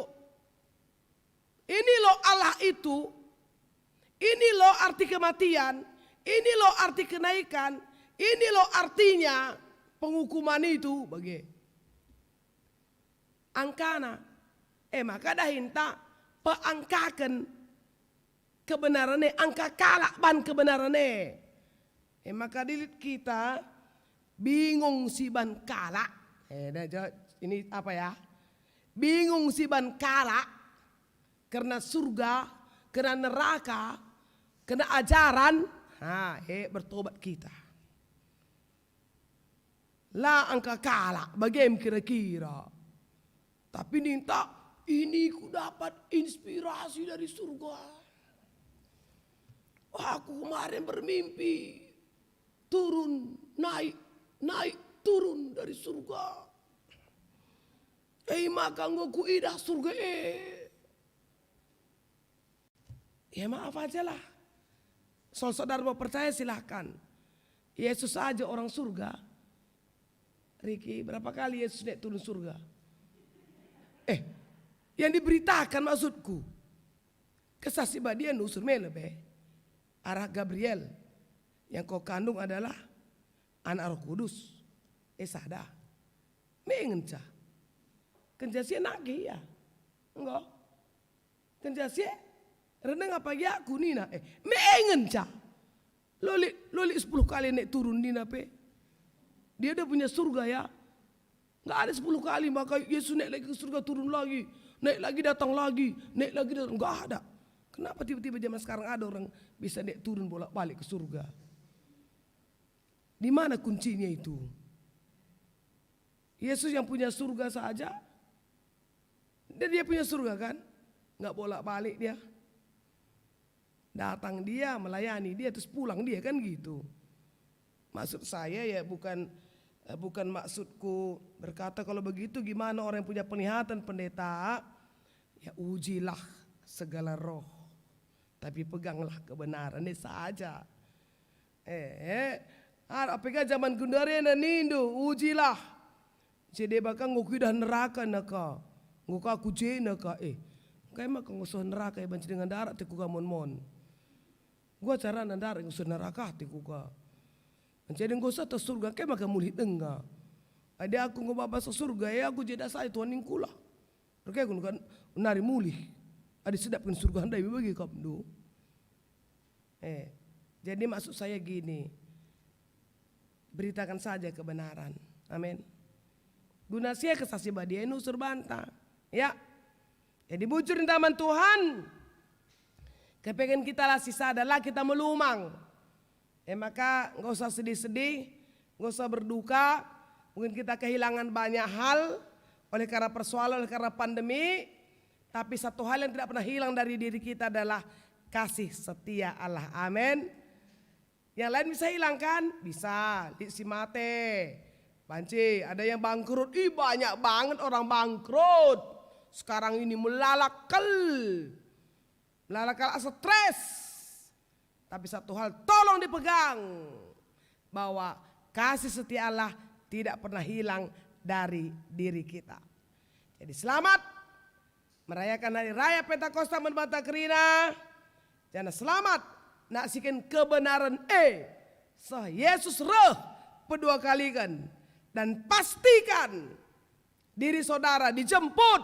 Speaker 5: Ini loh Allah itu. Ini loh arti kematian. Ini loh arti kenaikan. Ini loh artinya penghukuman itu. Bagi angkana. Maka dah hinta peangkakan kebenarannya, angka kalak ban kebenarannya. Maka dilit kita bingung si ban kalak. Ini apa ya? Bingung si ban kalak karena surga, karena neraka, karena ajaran. Bertobat kita. Lah angka kalak, bagaimana kira-kira? Tapi minta ini ku dapat inspirasi dari surga. Aku kemarin bermimpi turun, naik, naik, turun dari surga. Maka ku idah surga Ya maaf aja lah. Soal saudara mau percaya silahkan. Yesus aja orang surga. Riki, berapa kali Yesus naik turun surga? Yang diberitakan maksudku. Kesaksi badia nusur melebe. Arah Gabriel. Yang kau kandung adalah anak Roh Kudus. Sada. Mengenca. Kenjasia nagi ya. Enggak. Kenjasia reneng apa ya aku nina. Mengenca. Loli 10 kali naik turun nina pe. Dia udah punya surga ya. Nggak ada 10 kali maka Yesus naik lagi ke surga turun lagi. Naik lagi datang lagi. Naik lagi datang. Nggak ada. Kenapa tiba-tiba zaman sekarang ada orang bisa naik turun bolak-balik ke surga? Di mana kuncinya itu? Yesus yang punya surga saja. Dia punya surga kan? Nggak bolak-balik dia. Datang dia, melayani dia, terus pulang dia kan gitu. Maksud saya ya bukan maksudku berkata kalau begitu gimana orang yang punya penglihatan pendeta. Ya ujilah segala roh. Tapi peganglah kebenaran ini saja. Apakah zaman gundarena nindo ujilah. Jadi bakal nguku dah neraka naka. Nguku aku je naka. Kaya maka ngusuh neraka ya banci dengan darat tiku ka mon. Gua cara nandar ngusuh neraka tiku ka. Jadi ngusuh atas surga kaya maka mulih denga. Ada aku ngubah surga ya aku jeda saya tuan ningkula. Kaya aku kan nari mulih. Ada sedapkan surga handai bagi kapnu. Jadi maksud saya gini. Beritakan saja kebenaran. Amin. Guna sia kesaksi badia nusur bantah. Ya. Jadi bujurin taman Tuhan. Kepengen kita lah sisa adalah kita melumang. Maka nggak usah sedih-sedih, nggak usah berduka. Mungkin kita kehilangan banyak hal oleh karena persoalan, oleh karena pandemi. Tapi satu hal yang tidak pernah hilang dari diri kita adalah kasih setia Allah. Amin. Yang lain bisa hilang kan? Bisa. Si mate. Banci, ada yang bangkrut. Banyak banget orang bangkrut. Sekarang ini melalakal stres. Tapi satu hal tolong dipegang. Bahwa kasih setia Allah tidak pernah hilang dari diri kita. Jadi selamat merayakan hari raya Pentakosta Menbata Kerina. Jangan selamat naksikan kebenaran sah Yesus reh kedua kali kan. Dan pastikan diri saudara dijemput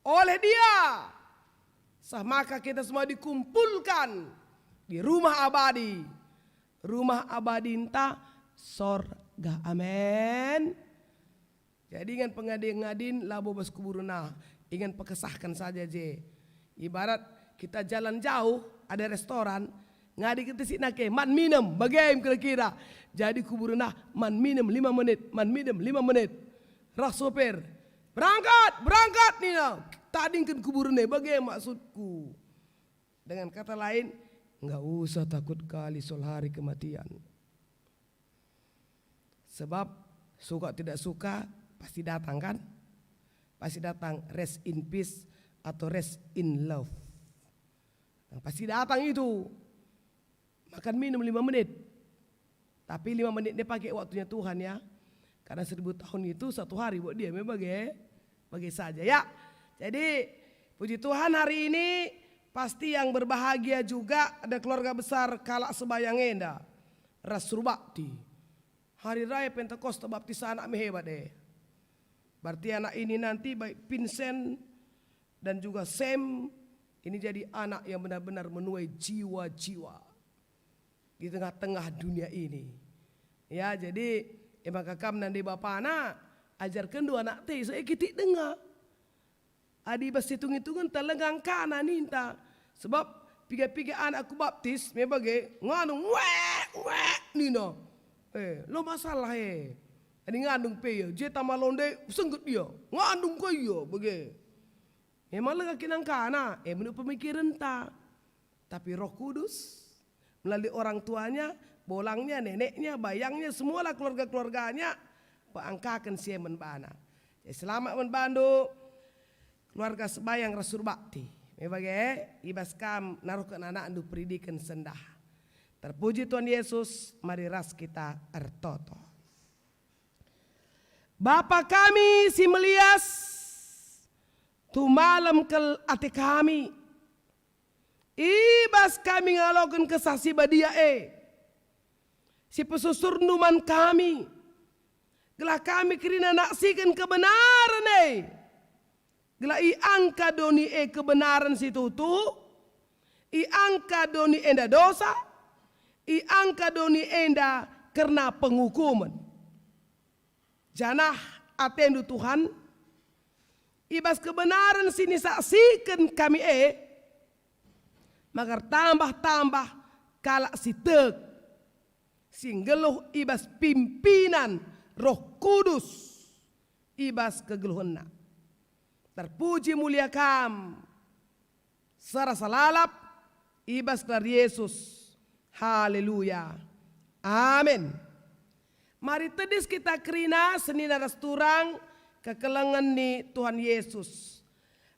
Speaker 5: oleh dia. Sah maka kita semua dikumpulkan di rumah abadi. Rumah abadi entah sorga. Amin. Jadi ingat pengadin-ngadin labo bas kuburuna. Ingat pekesahkan saja je. Ibarat kita jalan jauh ada restoran. Ngadi kita sih nake man minum. Bagaimana kira-kira. Jadi kuburuna man minum 5 menit. Man minum 5 menit. Rah sopir. Berangkat nih now. Tadingkan kuburune bagaimana maksudku. Dengan kata lain, enggak usah takut kali soal hari kematian. Sebab suka tidak suka pasti datang kan? Pasti datang rest in peace atau rest in love. Nah, pasti datang itu. Makan minum 5 menit. Tapi 5 menit dia pakai waktunya Tuhan ya. Karena 1000 tahun itu 1 hari buat dia memang bagi saja ya. Jadi puji Tuhan hari ini pasti yang berbahagia juga ada keluarga besar Kalak Sebayang Enda. Rasur Bakti. Hari raya Pentakosta baptis anak hebat deh. Berarti anak ini nanti baik Vincent dan juga Sam ini jadi anak yang benar-benar menuai jiwa-jiwa di tengah-tengah dunia ini. Ya jadi emang kakam nanti bapak anak ajarkan 2 anak teh saya kitik dengar. Adi bas hitung-hitungan telengang kanan ninta. Sebab piga-piga anak aku baptis membagai ngandung nina. Lo masalah Adi ngandung pe ya. Jeta malonde senggut dia. Ngandung ko ya bagai. Memang lega kinang kana. Menurut pemikiran ta. Tapi Roh Kudus melalui orang tuanya bolangnya, neneknya, bayangnya, semualah keluarga-keluarganya peangkakan siemen bana. Selamat membantu keluarga sebayang Rasul Bakti. Mebagai ibas kam naruh ke anak andu pendidikan sendah. Terpuji Tuhan Yesus, mari ras kita ertoto. Bapa kami si melias, tu malam kel ate kami. Ibas kami ngalogen kesasi badia si pesusur numan kami. Gelah kami kirina naksikan kebenaran Gelah i angka doni kebenaran si tutu. I angka doni enda dosa. I angka doni enda karena penghukuman. Janah atendu Tuhan. Ibas kebenaran sini saksikan kami Magar tambah-tambah kalak si tek. Singgeluh ibas pimpinan Roh Kudus. Ibas kegeluhna. Terpuji mulia kam. Sarasa lalap. Ibas kelar Yesus. Haleluya. Amin. Mari tedis kita kerina senina rasturang kekelengan ni Tuhan Yesus.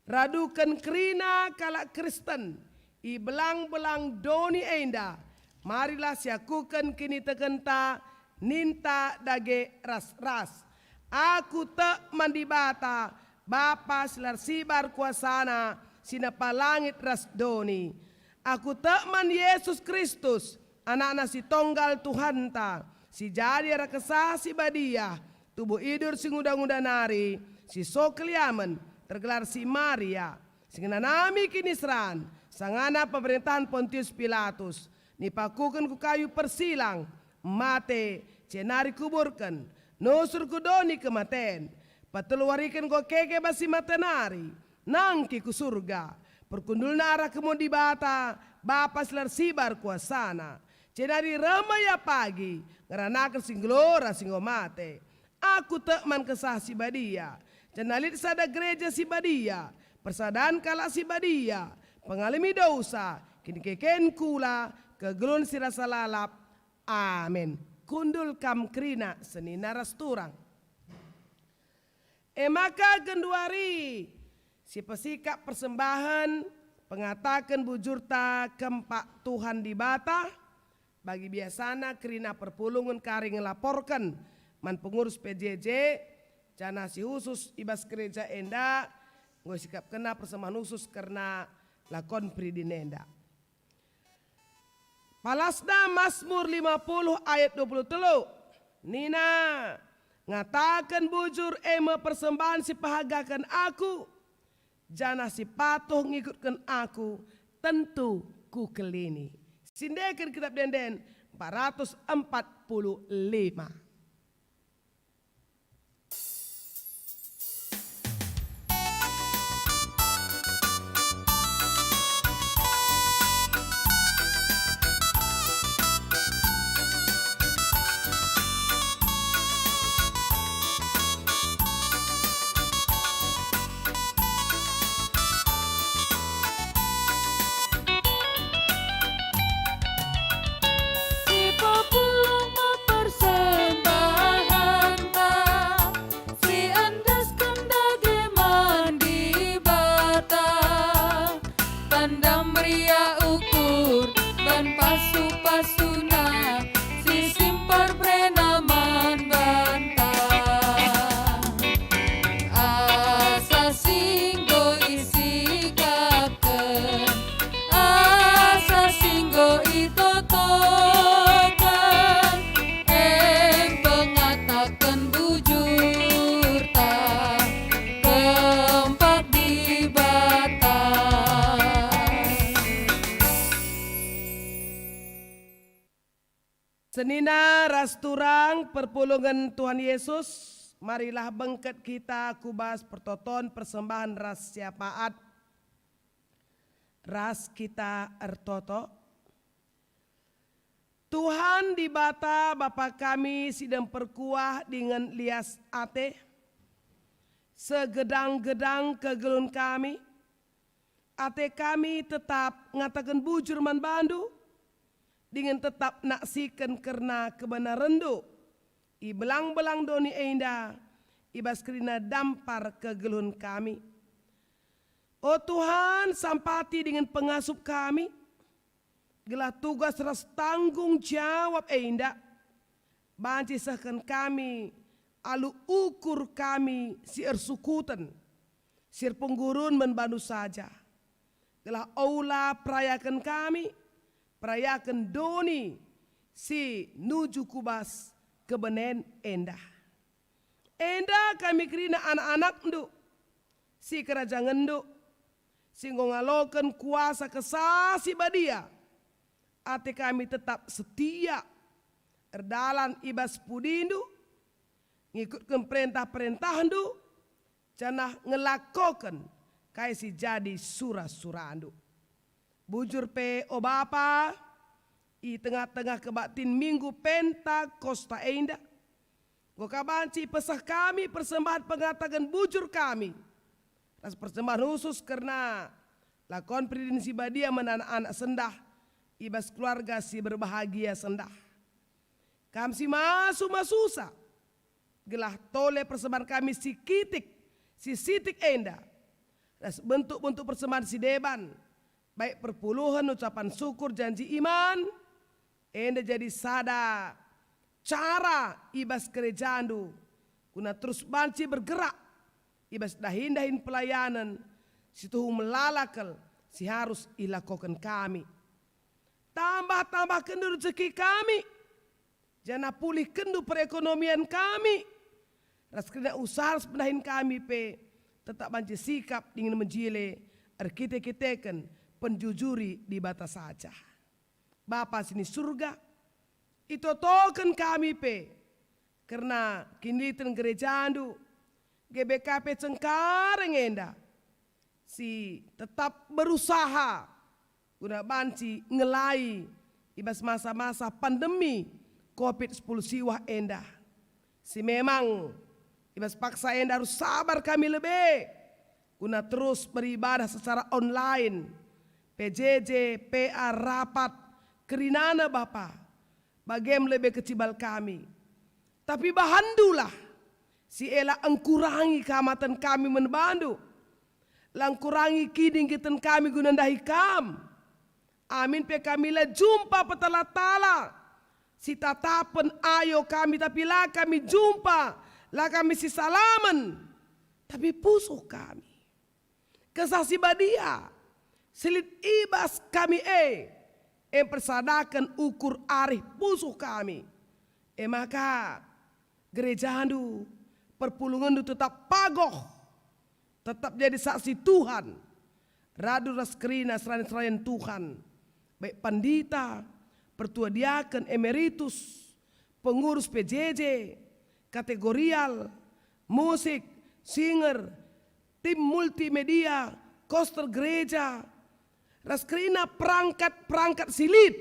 Speaker 5: Radukan kerina kalak Kristen. I belang-belang doni enda. Marilah siakukan kini tekenta ninta dage ras-ras. Aku tak mandibata Bapa silar sibar kuasana sinapa langit ras doni. Aku tak man Yesus Kristus anak-anak si tonggal Tuhan ta. Si jadi ara kesah si badia. Tubuh idur si nguda-nguda nari. Si sokliamen tergelar si Maria. Singena nami kini seran. Sangana pemerintahan Pontius Pilatus. Nipakukan ku kayu persilang. Mate cenari kuburkan. Nusur kudoni kematen. Pateluarikan ko keke basi matenari. Nangki ku surga. Perkundul nara kemo di bata. Bapa silar sibar kuasana. Cenari ramaya pagi. Ngeranakan sing glora sing mate. Aku tak man kesah si badia. Cenalit sada gereja si badia. Persadaan kala si badia. Pengalami dosa. Kini keken kula. Kegelun sirasa lalap. Amin. Kundul kam krina seni naras turang. Maka genduari si pesikap persembahan pengatakan bujurta kempak Tuhan di bata bagi biasana kerina perpulungan kari ngelaporkan man pengurus PJJ jana si khusus ibas gereja enda ngoi sikap kena persembahan khusus karena lakon pridinenda. Palasna Mazmur 50 ayat 23. Nina ngatakan bujur ema persembahan si pahagakan aku. Jana si patuh ngikutkan aku. Tentu ku kelini. Sindekan kitab denden 445. Senina rasturang perpulungan Tuhan Yesus, marilah bengket kita kubas pertoton persembahan ras syafaat. Ras kita ertoto. Tuhan di bata Bapa kami sidang perkuah dengan lias ate. Segedang-gedang kegelun kami. Ate kami tetap ngatakan bujur man bandu. dengan tetap naksikan karena kebenaran do. I belang-belang doni enda, ibas kerina dampar kegeluhan kami. Oh Tuhan, sampati dengan pengasup kami, gelah tugas ras tanggung jawab enda, banci sahkan kami, alu ukur kami si ersukutan, sir penggurun menbantu saja. Gelah aula perayakan kami, perayakan doni si nuju kubas kebenen endah. Endah kami kerina anak-anak ndu, si kerajaan ndu, si ngalokan kuasa kesasi badia. Ate kami tetap setia, erdalan ibas pudindu, ngikutkan perintah-perintah ndu, janah ngelakokan kai si jadi surah-surandu. Bujur pe o Bapa, i tengah-tengah kebatin minggu Pentakosta enda, goka banci pesah kami persembahan pengatakan bujur kami. Ras persembahan khusus karena lakon pridin si badia menanak-anak sendah, ibas keluarga si berbahagia sendah. Kami si masusa, gelah tole persembahan kami si sitik enda. Ras bentuk-bentuk persembahan si deban, baik perpuluhan ucapan syukur janji iman, enda jadi sada cara ibas gerejandu, kuna terus banci bergerak, ibas dahin pelayanan, situ melalakal, si harus ilakokan kami. Tambah kendu rezeki kami, jana pulih kendu perekonomian kami, ras kena usaha sepenahin kami pe, tetap banci sikap ingin menjile, kita-kitakan penjujuri di batas saja. Bapa sini surga, itu token kami pe, karena kini ten gerejandu, GBKP Cengkareng enda, si tetap berusaha, guna banci ngelai, ibas masa-masa pandemi COVID-10 siwah enda. Si memang, ibas paksa enda harus sabar kami lebih, guna terus beribadah secara online, PJJ, PA, rapat, kerinana Bapa, bagem lebih kecibal kami. Tapi bahandulah, si ela engkurangi kamatan kami menbandu, langkurangi kiding kitan kami gunandahi kam. Amin pe kami la jumpa petala-tala, si tatapan ayo kami tapi lah kami jumpa, lah kami si salaman, tapi pusuh kami. Kesasi badia, selit ibas kami persadakan ukur arih pusuh kami. Maka gerejandu, perpulungan itu tetap pagoh, tetap jadi saksi Tuhan. Radu raskerina serayan Tuhan, baik pandita, pertua diaken emeritus, pengurus PJJ, kategorial, musik, singer, tim multimedia, koster gereja, raskerina perangkat silit,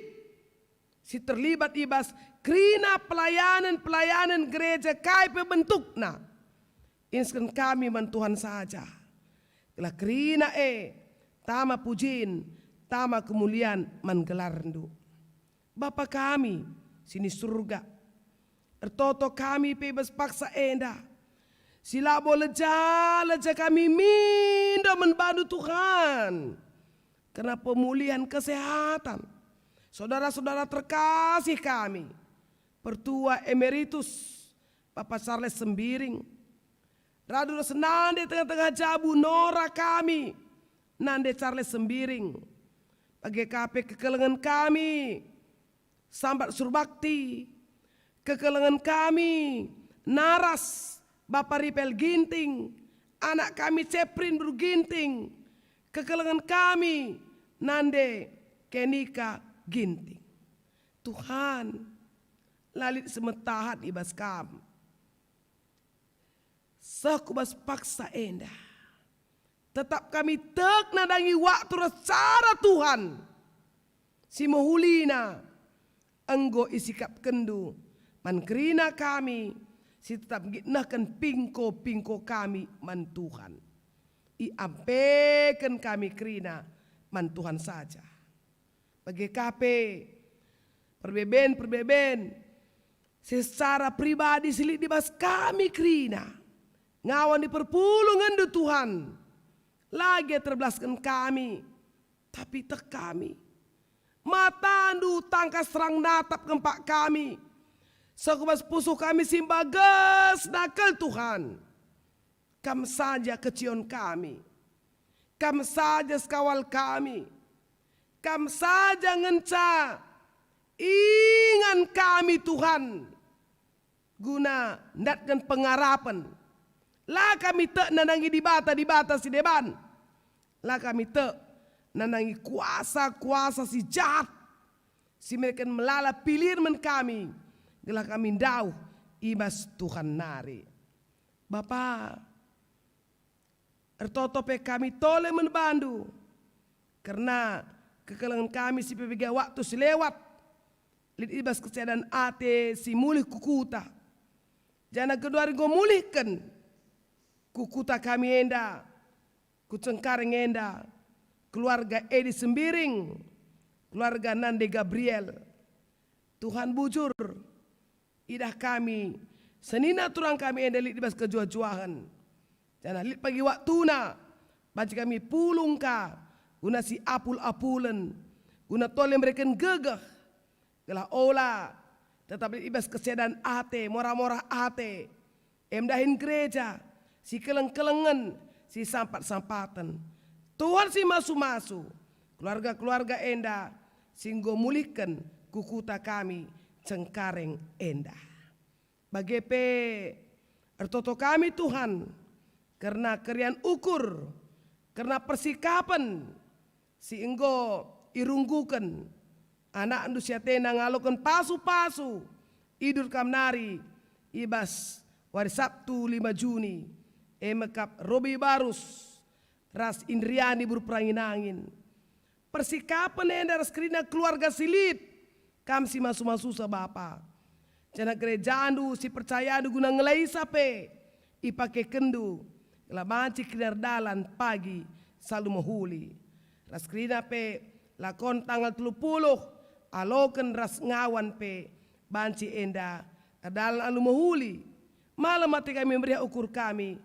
Speaker 5: si terlibat ibas kerina pelayanan gereja kai bentukna. Inskan kami Tuhan saja. Kelah kerina tama pujin, tama kemuliaan manggelarndu. Bapa kami sini surga, ertoto kami pebas paksa enda, sila boleh leja kami minda membantu Tuhan, karena pemulihan kesehatan, saudara-saudara terkasih kami, pertua emeritus Bapak Charles Sembiring, radu senande tengah-tengah jabu nora kami, nande Charles Sembiring, bagi KP kekelengan kami, Sambat Surbakti, kekelengan kami, Naras, Bapak Ripel Ginting, anak kami Ceprin Berginting, kekelengan kami, Nande Kenika Ginting. Tuhan, lalit semetahat ibas kam, sakubas paksa enda, tetap kami tek nadangi waktu secara Tuhan, si mohulina, enggo isikap kendu, mankerina kami, si tetap gitnahkan pingko kami man Tuhan. Iampekan kami kerina man Tuhan saja. Bagi KP, perbeben secara pribadi silik dibas kami krina ngawan di perpulungan do Tuhan lagi terbelaskan kami tapi tek kami matandu tangkas serang natap kempak kami sekubas pusuh kami simbages nakal Tuhan kam saja kecion kami kam saja sekawal kami kam saja ngenca ingan kami Tuhan guna ndatkan pengarapan lah kami te nanangi di bata si deban lah kami te nanangi kuasa si jahat si mereka melala pilir men kami gelah kami ndau ibas Tuhan nari Bapa ertotope kami tole menbandu karena kekelangan kami si pebiga waktu selewat lid ibas kesadaran ate si mulih kukuta jana kedua ringo mulihkan kukuta kami enda kucengkareng enda keluarga Edi Sembiring keluarga Nande Gabriel Tuhan bujur idah kami senina turang kami enda lid ibas kejua-juahan jana lid pagi waktuna baca kami pulung ka guna si apul-apulen guna tole mereka gegah gelah ola tetap ibas kesedan ate mora-mora ate emdahin gereja si keleng-kelengen si sampat-sampatan Tuhan si masu-masu keluarga-keluarga enda singgo mulihkan kukuta kami cengkareng enda bagepe ertoto kami Tuhan karena kerian ukur karena persikapan si enggo irunggukan anak andu siatena ngalokan pasu-pasu idur kamnari ibas wari Sabtu 5 Juni emekap Robi Barus ras Indriani berperangin persikapan enda ras kerina keluarga silit kam si masu-masu sa Bapa jana gereja andu si percaya andu guna ngelai sape ipake kendu la manci kinar dalan pagi selalu mahuli ras kerina pe lakon tanggal 30 aloken ras ngawan pe banci enda adalan anu mahuli malam mati kami memberi ukur kami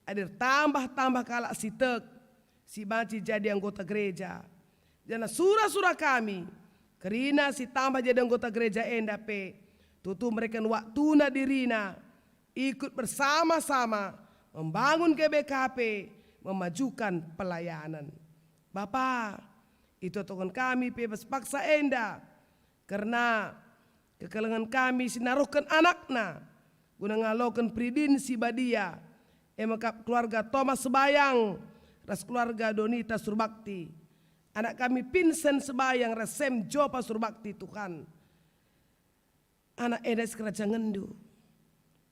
Speaker 5: adir tambah-tambah kalak si tek si banci jadi anggota gereja jana surah-surah kami kerina si tambah jadi anggota gereja enda pe tutu mereka waktuna dirina ikut bersama-sama membangun GBKP memajukan pelayanan Bapa itu token kami pe paksa enda karena kekelengan kami sinaruhkan anakna guna ngalokan pridin si badia emakap keluarga Thomas Sebayang ras keluarga Donita Surbakti anak kami Vincent Sebayang ras Sem Jopa Surbakti Tuhan anak edes kerajaan ngendu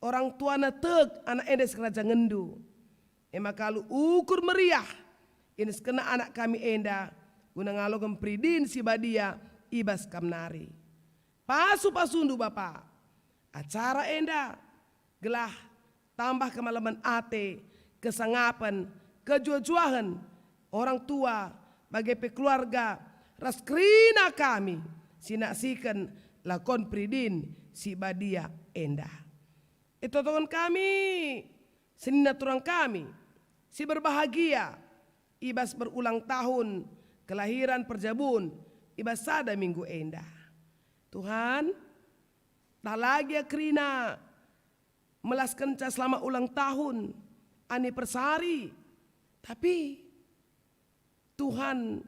Speaker 5: orang tua na teg anak edes kerajaan ngendu emakalu ukur meriah ini kena anak kami enda guna ngalokan pridin si badia ibas kamnari pasu-pasundu Bapa acara enda gelah tambah kemalaman ate kesangapan kejua-juahan orang tua bagi keluarga ras krina kami sinaksikan lakon pridin si badia enda itu teman kami senina turang kami si berbahagia ibas berulang tahun kelahiran perjabun ibas sada minggu enda Tuhan tak lagi krina melaskan selama ulang tahun ani persari tapi Tuhan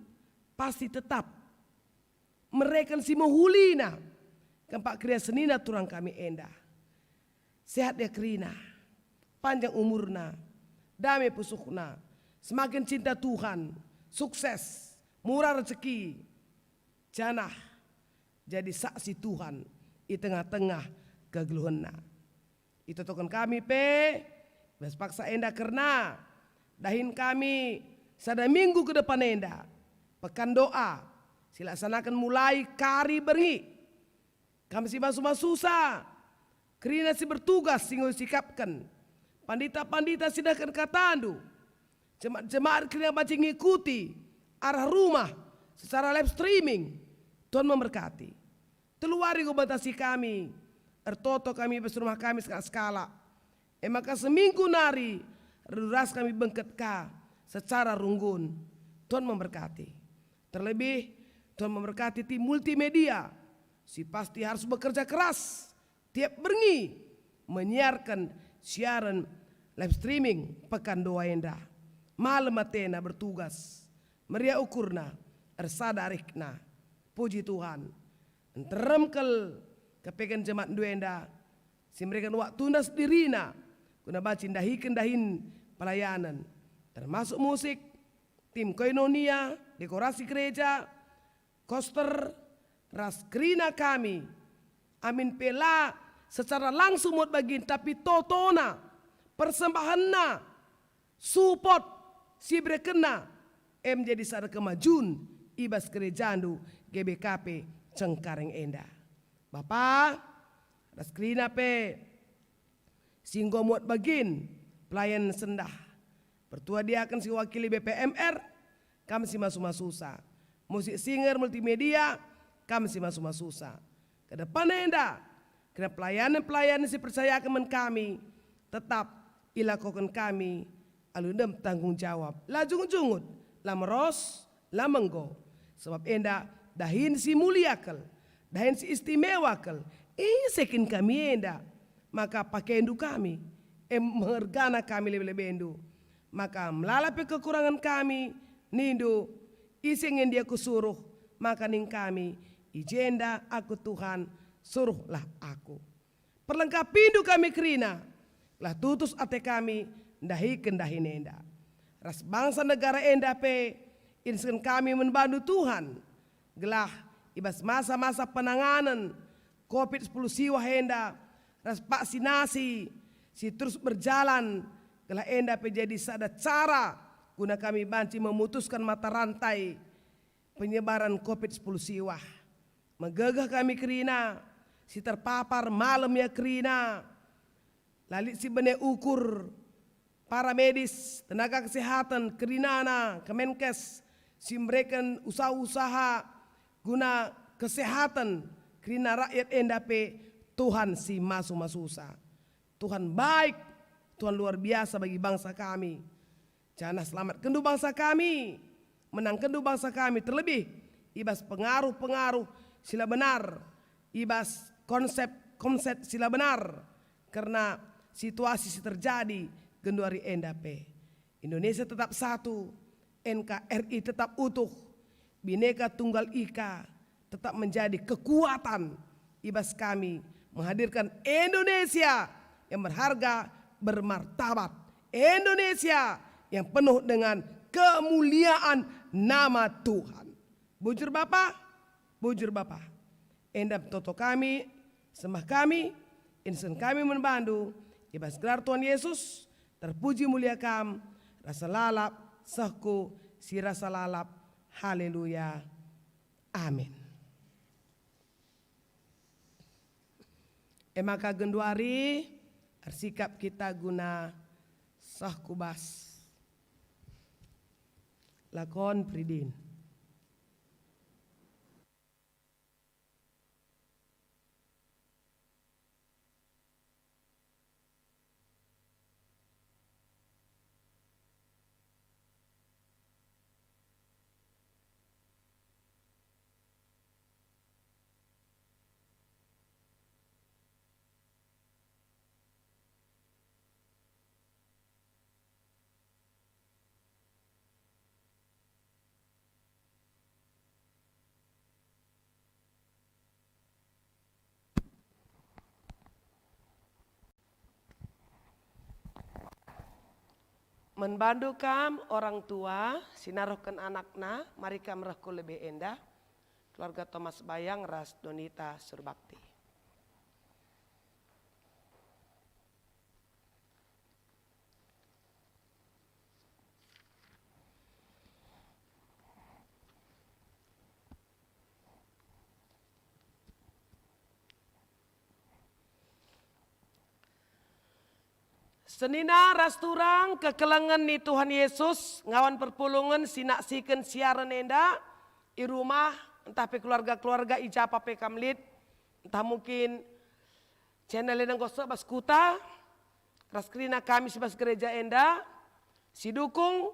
Speaker 5: pasti tetap mereka si mahulina kempak kriya senina turang kami enda sehat ya krina panjang umurna damai pusukna semakin cinta Tuhan sukses murah rezeki janah jadi saksi Tuhan di tengah-tengah kegeluhanna itu token kami pe paksa enda karena dahin kami sada minggu ke depan enda pekan doa silaksanakan mulai kari berngi kami si susah kerina si bertugas singgo sikapkan pandita-pandita sidahkan katandu jemaat kerina baca ngikuti arah rumah secara live streaming Tuhan memberkati teluari go batasi kami, ertoto kami besurumah kami skala. Maka seminggu nari, ras kami bengket ka secara runggun. Tuhan memberkati. Terlebih Tuhan memberkati tim multimedia. Si pasti harus bekerja keras tiap bengi menyiarkan siaran live streaming Pekan Doa Endah. Malam matena bertugas Maria ukurna ersadarikna. Puji Tuhan. Enteremkel kepekan jemaat Doa Endah. Si mereka waktu nas dirina guna bacin dahin pelayanan termasuk musik, tim koinonia, dekorasi gereja, koster, ras krina kami. Amin pela secara langsung buat bagin tapi totona persembahanna support si brekena jadi sada kemajuan ibas gerejandu GBKP Cengkareng Endah. Bapak, ras krina pe singgo muat bagin pelayan sendah. Pertua dia akan si wakili BPMR, kami si masuk-masusa. Musik singer multimedia, kami si masuk-masusa. Kedepan Endah, karena pelayanan-pelayanan si percaya kemen kami, tetap ilakukan kami, aludem tanggung jawab. La jungut-jungut, la meros, la menggo. Sebab Endah, dahin si muliakel, dahin si istimewakel, sekin kami Endah. Maka pakai endu kami, menghargana kami lebih-lebih endu. Maka melalapi kekurangan kami, nindu, isingin dia kusuruh, maka ning kami, ijenda aku Tuhan, suruhlah aku. Perlengkapi indu kami kerina, lah tutus ate kami, dahi kendahin Endah. Ras bangsa negara Endah pe, insen kami membantu Tuhan. Gelah ibas masa-masa penanganan, COVID-10 siwa Endah, ras vaksinasi, si terus berjalan, gelah Endah menjadi sada cara guna kami banci memutuskan mata rantai penyebaran COVID-10 siwah. Megegah kami kerina, si terpapar malam ya kerina, lalit si bene ukur, para medis, tenaga kesehatan, kerinana, Kemenkes, si mereka usaha-usaha guna kesehatan, kerina rakyat Endah pe, Tuhan si masu-masusa. Tuhan baik, Tuhan luar biasa bagi bangsa kami. Jangan selamat kendu bangsa kami, menang kendu bangsa kami. Terlebih ibas pengaruh-pengaruh sila benar, ibas konsep sila benar. Karena situasi terjadi genduari Endah pe. Indonesia tetap satu, NKRI tetap utuh, Bhinneka Tunggal Ika tetap menjadi kekuatan ibas kami. Menghadirkan Indonesia yang berharga, bermartabat. Indonesia yang penuh dengan kemuliaan nama Tuhan. Bujur Bapak, bujur Bapak. Endah toto kami, sembah kami, insan kami membantu. Ibas gelar Tuhan Yesus, terpuji mulia kam, rasa lalap, sahku, si rasa lalap. Haleluya. Amin. Maka genduari arsikap kita guna sah kubas lakon pridin. Membantu kam orang tua, sinarohkan anakna, mari kam rehku lebih endah. Keluarga Thomas Bayang, ras Donita Surbakti. Senina rasturang kekelengan ni Tuhan Yesus ngawan perpulungan sinaksikan siaran Endah i rumah entah pe keluarga-keluarga ijapa pe kamlit entah mungkin channel yang gosok bas kuta, raskrina kami sebas gereja enda, si dukung,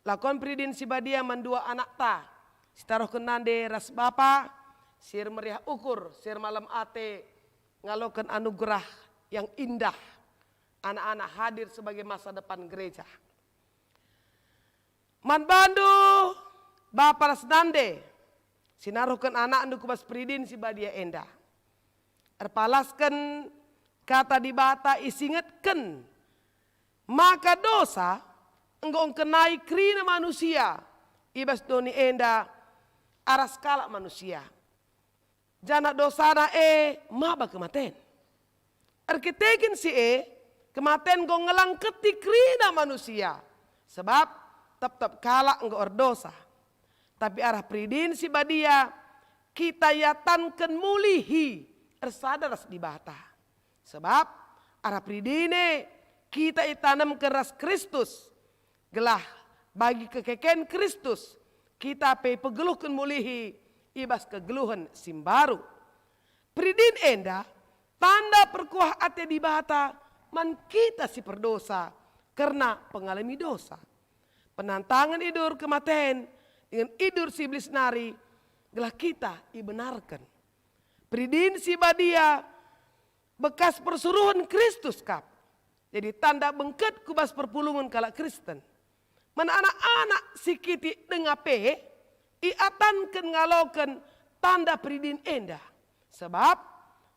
Speaker 5: lakon pridin si badia mandua anak ta, si taruh kenande ras bapa, sir meriah ukur, sir malam ate, ngalokan anugerah yang indah, anak-anak hadir sebagai masa depan gereja. Man bandu, bapa ras nande, sinaruhkan anak andu kubas pridin si badia enda. Erpalaskan kata di bata isingatkan, maka dosa enggong kenai krina manusia, ibas doni enda aras kalak manusia. Jana dosana maba kematen. Arkitekin si kematen gong ngelangketi krina manusia. Sebab tetap kalak enggak ordosa. Tapi arah pridin si badia kita yatankan mulihi ersadaras di bata. Sebab arah pridine kita itanam keras Kristus. Gelah bagi kekeken Kristus kita pegeluhkan mulihi ibas kegeluhan simbaru. Pridin enda tanda perkuah ate di bata man kita si perdosa karena pengalami dosa. Penantangan idur kematen dengan idur si iblis nari gelah kita ibenarkan. Pridin si badia bekas persuruhan Kristus kap. Jadi tanda bengket kubas perpulungan kala Kristen. Man anak-anak si kiti dengape iatankan ngalokan tanda pridin enda. Sebab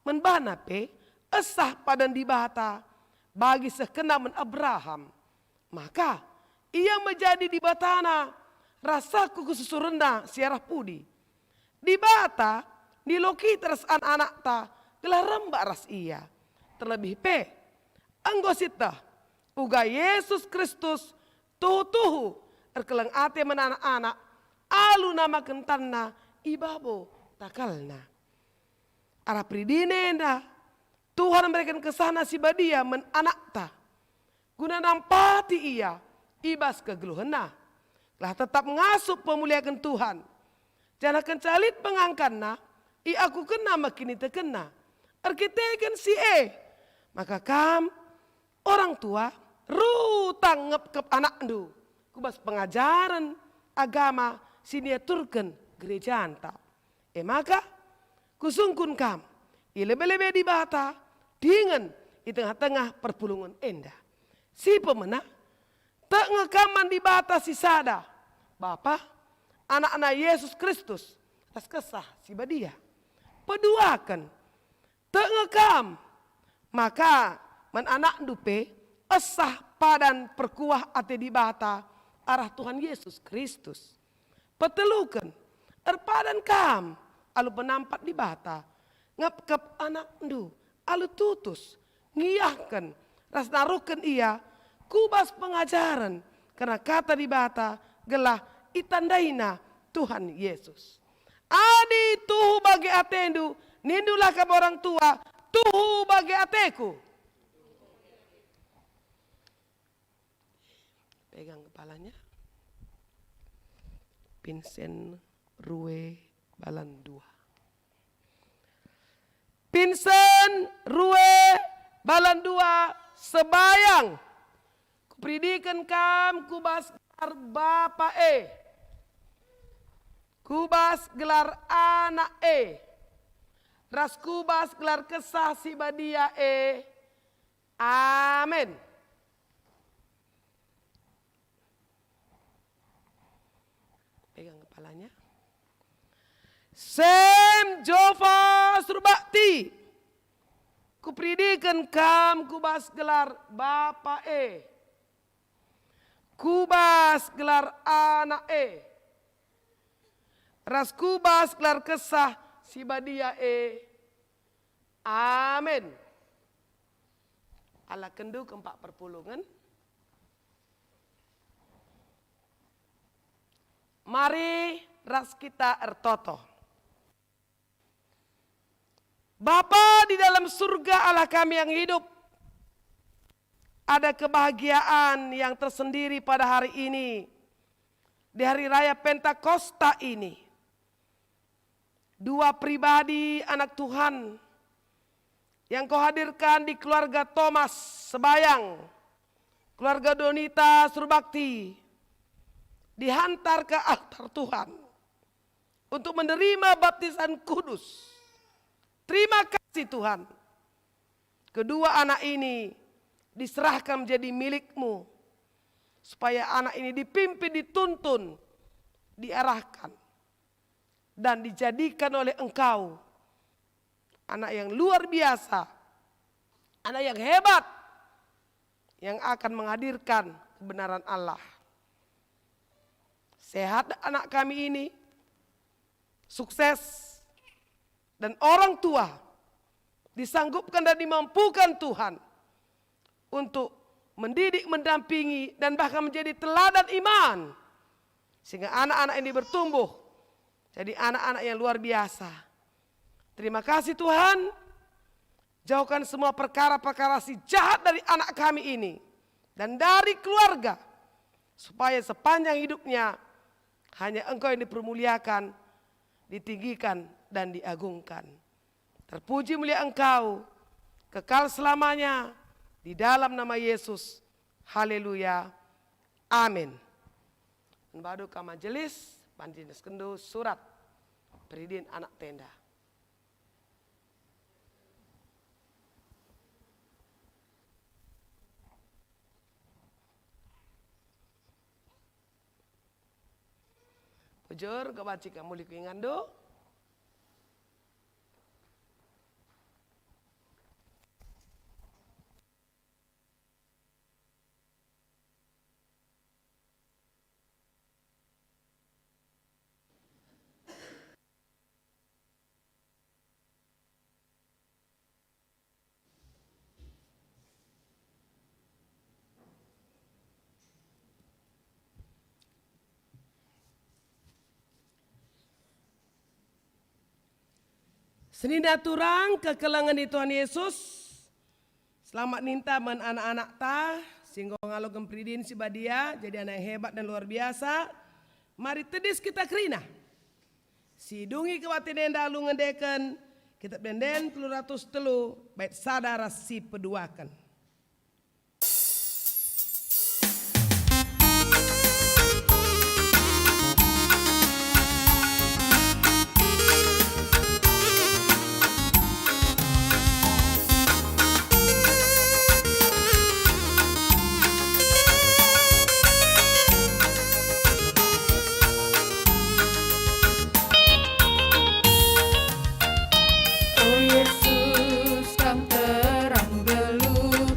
Speaker 5: menbana pe esah padan di bata bagi sekena men Abraham. Maka ia menjadi di batana rasaku kesusurenda siarah pudi. Di bata di loki teras anak-anak ta gelah rembak ras ia. Terlebih pe anggosita uga Yesus Kristus tuhu erkelang ate men anak-anak alu nama kentanna ibabo takalna. Arah pridine enda Tuhan memberikan kesana si badia men anak ta. Guna nampati ia ibas kegeluhena. Lah tetap ngasup pemuliakan Tuhan. Jangan kencalit pengangkanna i aku kena makin itu kena. Arkiteken si maka kam orang tua rutang ngep anak ndu. Kubas pengajaran agama sini turken gereja anta. Maka kusungkun kam i lebe-lebe di bata dengan di tengah-tengah perpulungan enda. Si pemenang tak ngekaman di bata si sada. Bapa anak-anak Yesus Kristus atas kesah si badia. Peduakan tak ngekam maka men anak dupe esah padan perkuah ate di bata arah Tuhan Yesus Kristus. Petelukan erpadan kam alu penampat di bata ngepkep anak ndu alu tutus ngiyahkan ras narukan ia kubas pengajaran karena kata di bata gelah itandaina Tuhan Yesus. Adi tuhu bagi atendu nindulah ke orang tua tuhu bagi ateku. Pegang kepalanya. Vincent Rue Balandua. Vincent Rue Balandua sebayang. Kupridikan kam kubas gelar bapa kubas gelar anak ras kubas gelar kesah si badia amin. Pegang kepalanya. Sem Jova Surbakti. Kupridikan kam kubas gelar bapa kubas gelar anak ras kubas gelar kesah si badia amin. Ala kendu keempat perpulungan. Mari ras kita ertoto. Bapa di dalam surga Allah kami yang hidup. Ada kebahagiaan yang tersendiri pada hari ini. Di hari raya Pentakosta ini. Dua pribadi anak Tuhan yang kau hadirkan di keluarga Thomas Sebayang, keluarga Donita Surbakti, dihantar ke altar Tuhan untuk menerima baptisan kudus. Terima kasih Tuhan. Kedua anak ini diserahkan menjadi milik-Mu, supaya anak ini dipimpin, dituntun, diarahkan, dan dijadikan oleh Engkau anak yang luar biasa, anak yang hebat, yang akan menghadirkan kebenaran Allah. Sehat anak kami ini, sukses, dan orang tua disanggupkan dan dimampukan Tuhan untuk mendidik, mendampingi, dan bahkan menjadi teladan iman, sehingga anak-anak ini bertumbuh jadi anak-anak yang luar biasa. Terima kasih Tuhan. Jauhkan semua perkara-perkara si jahat dari anak kami ini dan dari keluarga, supaya sepanjang hidupnya hanya Engkau yang dipermuliakan, ditinggikan, dan diagungkan. Terpuji mulia Engkau kekal selamanya, di dalam nama Yesus. Haleluya. Amin. Badu ka majelis panjinas kendo surat peridin anak tenda. Pujur kebaci kamu likuingando. Senida turang kekelangan di Tuhan Yesus. Selamat ninta men anak-anak ta, singgo ngalo gempridin si badia, jadi anak yang hebat dan luar biasa. Mari tedis kita kerina. Si dungi kewatin dalu ngedeken, kita benden 300 telu, baik sadara si peduakan.
Speaker 2: Oh Yesus, kang terang gelung.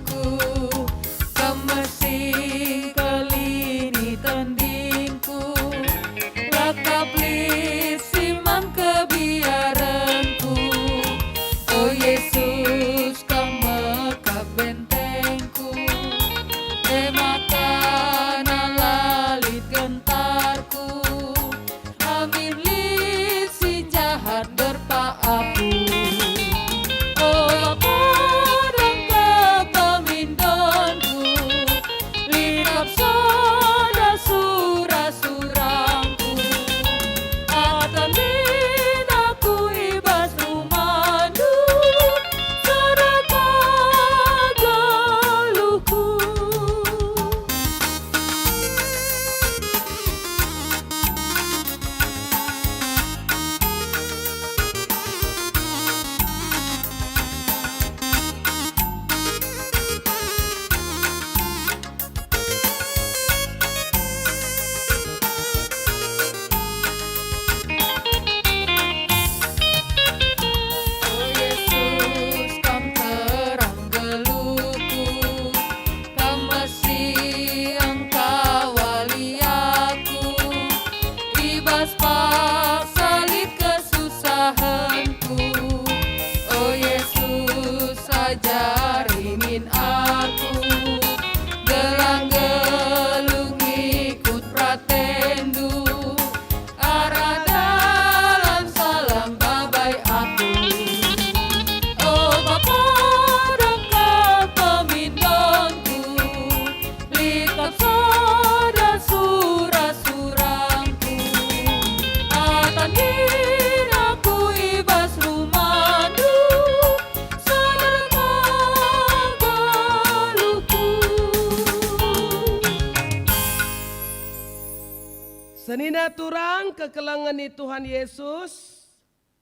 Speaker 5: Senina turang kekelengeni Tuhan Yesus,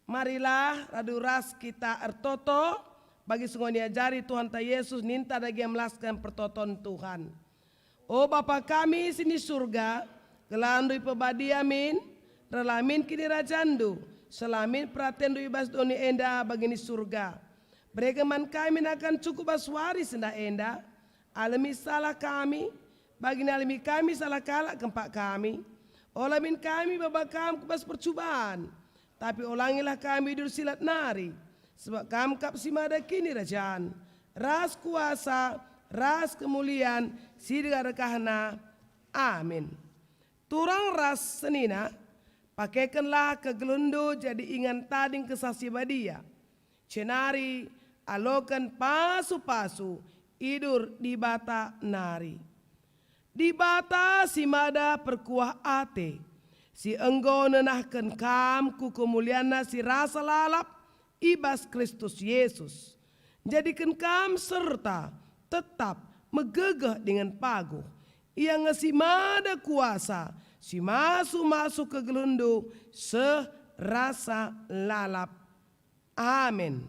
Speaker 5: marilah radu ras kita ertoto bagi sungonia jari Tuhan ta Yesus ninta dagi melaskan pertoton Tuhan. O Bapa kami sini surga, gelandui pebadi amin, relamin kini rajandu, selamin pratendu ibas doni enda bagini surga. Beregeman kami akan cukup baswari senda enda, alami salah kami, bagini alami kami salah kalak kempak kami. Olamin kami babakam kubas percubaan, tapi ulangilah kami dur silat nari, sebab kam kap simada kini rajaan, ras kuasa, ras kemuliaan, sidiga rekahna, amin. Turang ras senina, pakaikanlah kegelundu jadi ingan tading kesasi badia, cenari alokan pasu-pasu, idur di bata nari. Di bata si mada perkuah ate, si enggo nenahkan kam ku kemuliana si rasa lalap ibas Kristus Yesus. Jadikan kam serta tetap megegeh dengan paguh. Ia ngasi mada kuasa, si masuk ke gelundu serasa lalap. Amin.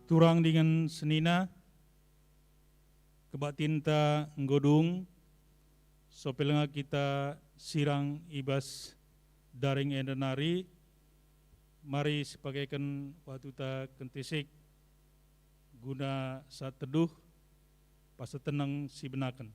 Speaker 3: Turang dengan senina, kebatinta nggodung, sopelengah kita sirang ibas daring endanari, mari sepakaikan waktu ta kentisik, guna saat teduh, pas tenang si benakan.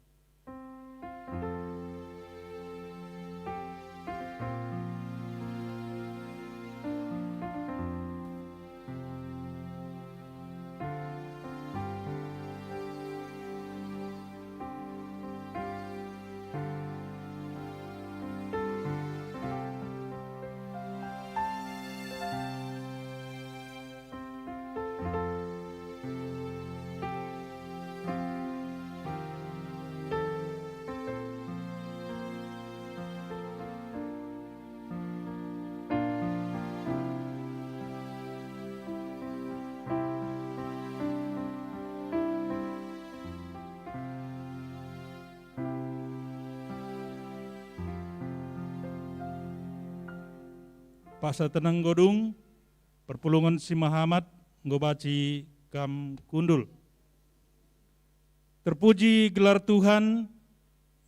Speaker 3: Pasa tenang godung, perpulungan si Muhammad ngobaci kam kundul. Terpuji gelar Tuhan,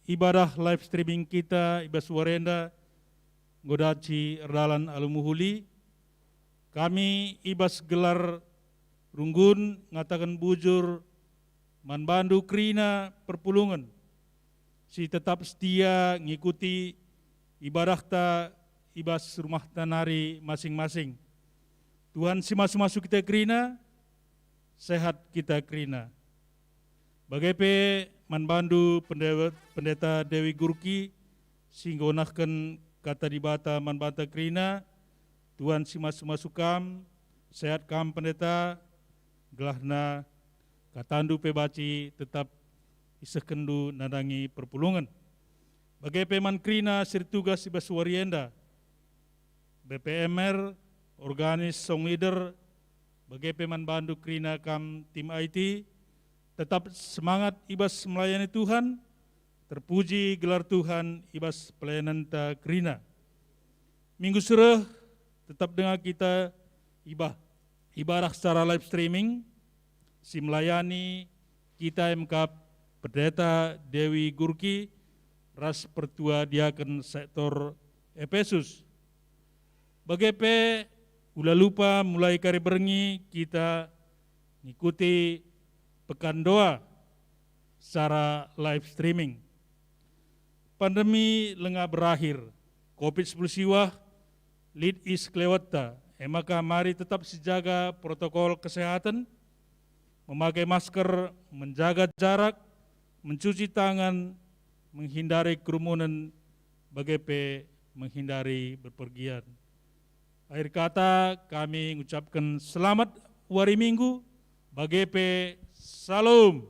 Speaker 3: ibadah live streaming kita, ibas warenda, ngodaci erdalan alumuhuli. Kami ibas gelar runggun, ngatakan bujur, manbandu krina perpulungan. Si tetap setia ngikuti ibadah ta ibas rumah tanari masing-masing. Tuhan si masuk-masuk kita krina, sehat kita krina. Bagaimana manbandu pendeta Dewi Gurki, singgonahkan kata di bata manbata krina, Tuhan si masuk-masuk kam, sehat kam pendeta, gelahna katandu pebaci tetap isahkendu nadangi perpulungan. Bagaimana man krina sirtugas ibas warienda, BPMR, organis song leader, bagai peman bandu krina kam tim IT, tetap semangat ibas melayani Tuhan, terpuji gelar Tuhan ibas pelayanan ta krina. Minggu sore tetap dengar kita ibadah secara live streaming, si melayani kita MK Pendeta Dewi Gurki, ras pertua diaken sektor Efesus. Bagaimana ulah lupa mulai kari berengi kita ngikuti pekan doa. secara live streaming. Pandemi lengah berakhir, COVID-19 siwah, lid is kelewata, maka mari tetap sejaga protokol kesehatan, memakai masker, menjaga jarak, mencuci tangan, menghindari kerumunan, bagaimana menghindari berpergian. Akhir kata kami mengucapkan selamat hari Minggu, bagaimana salam.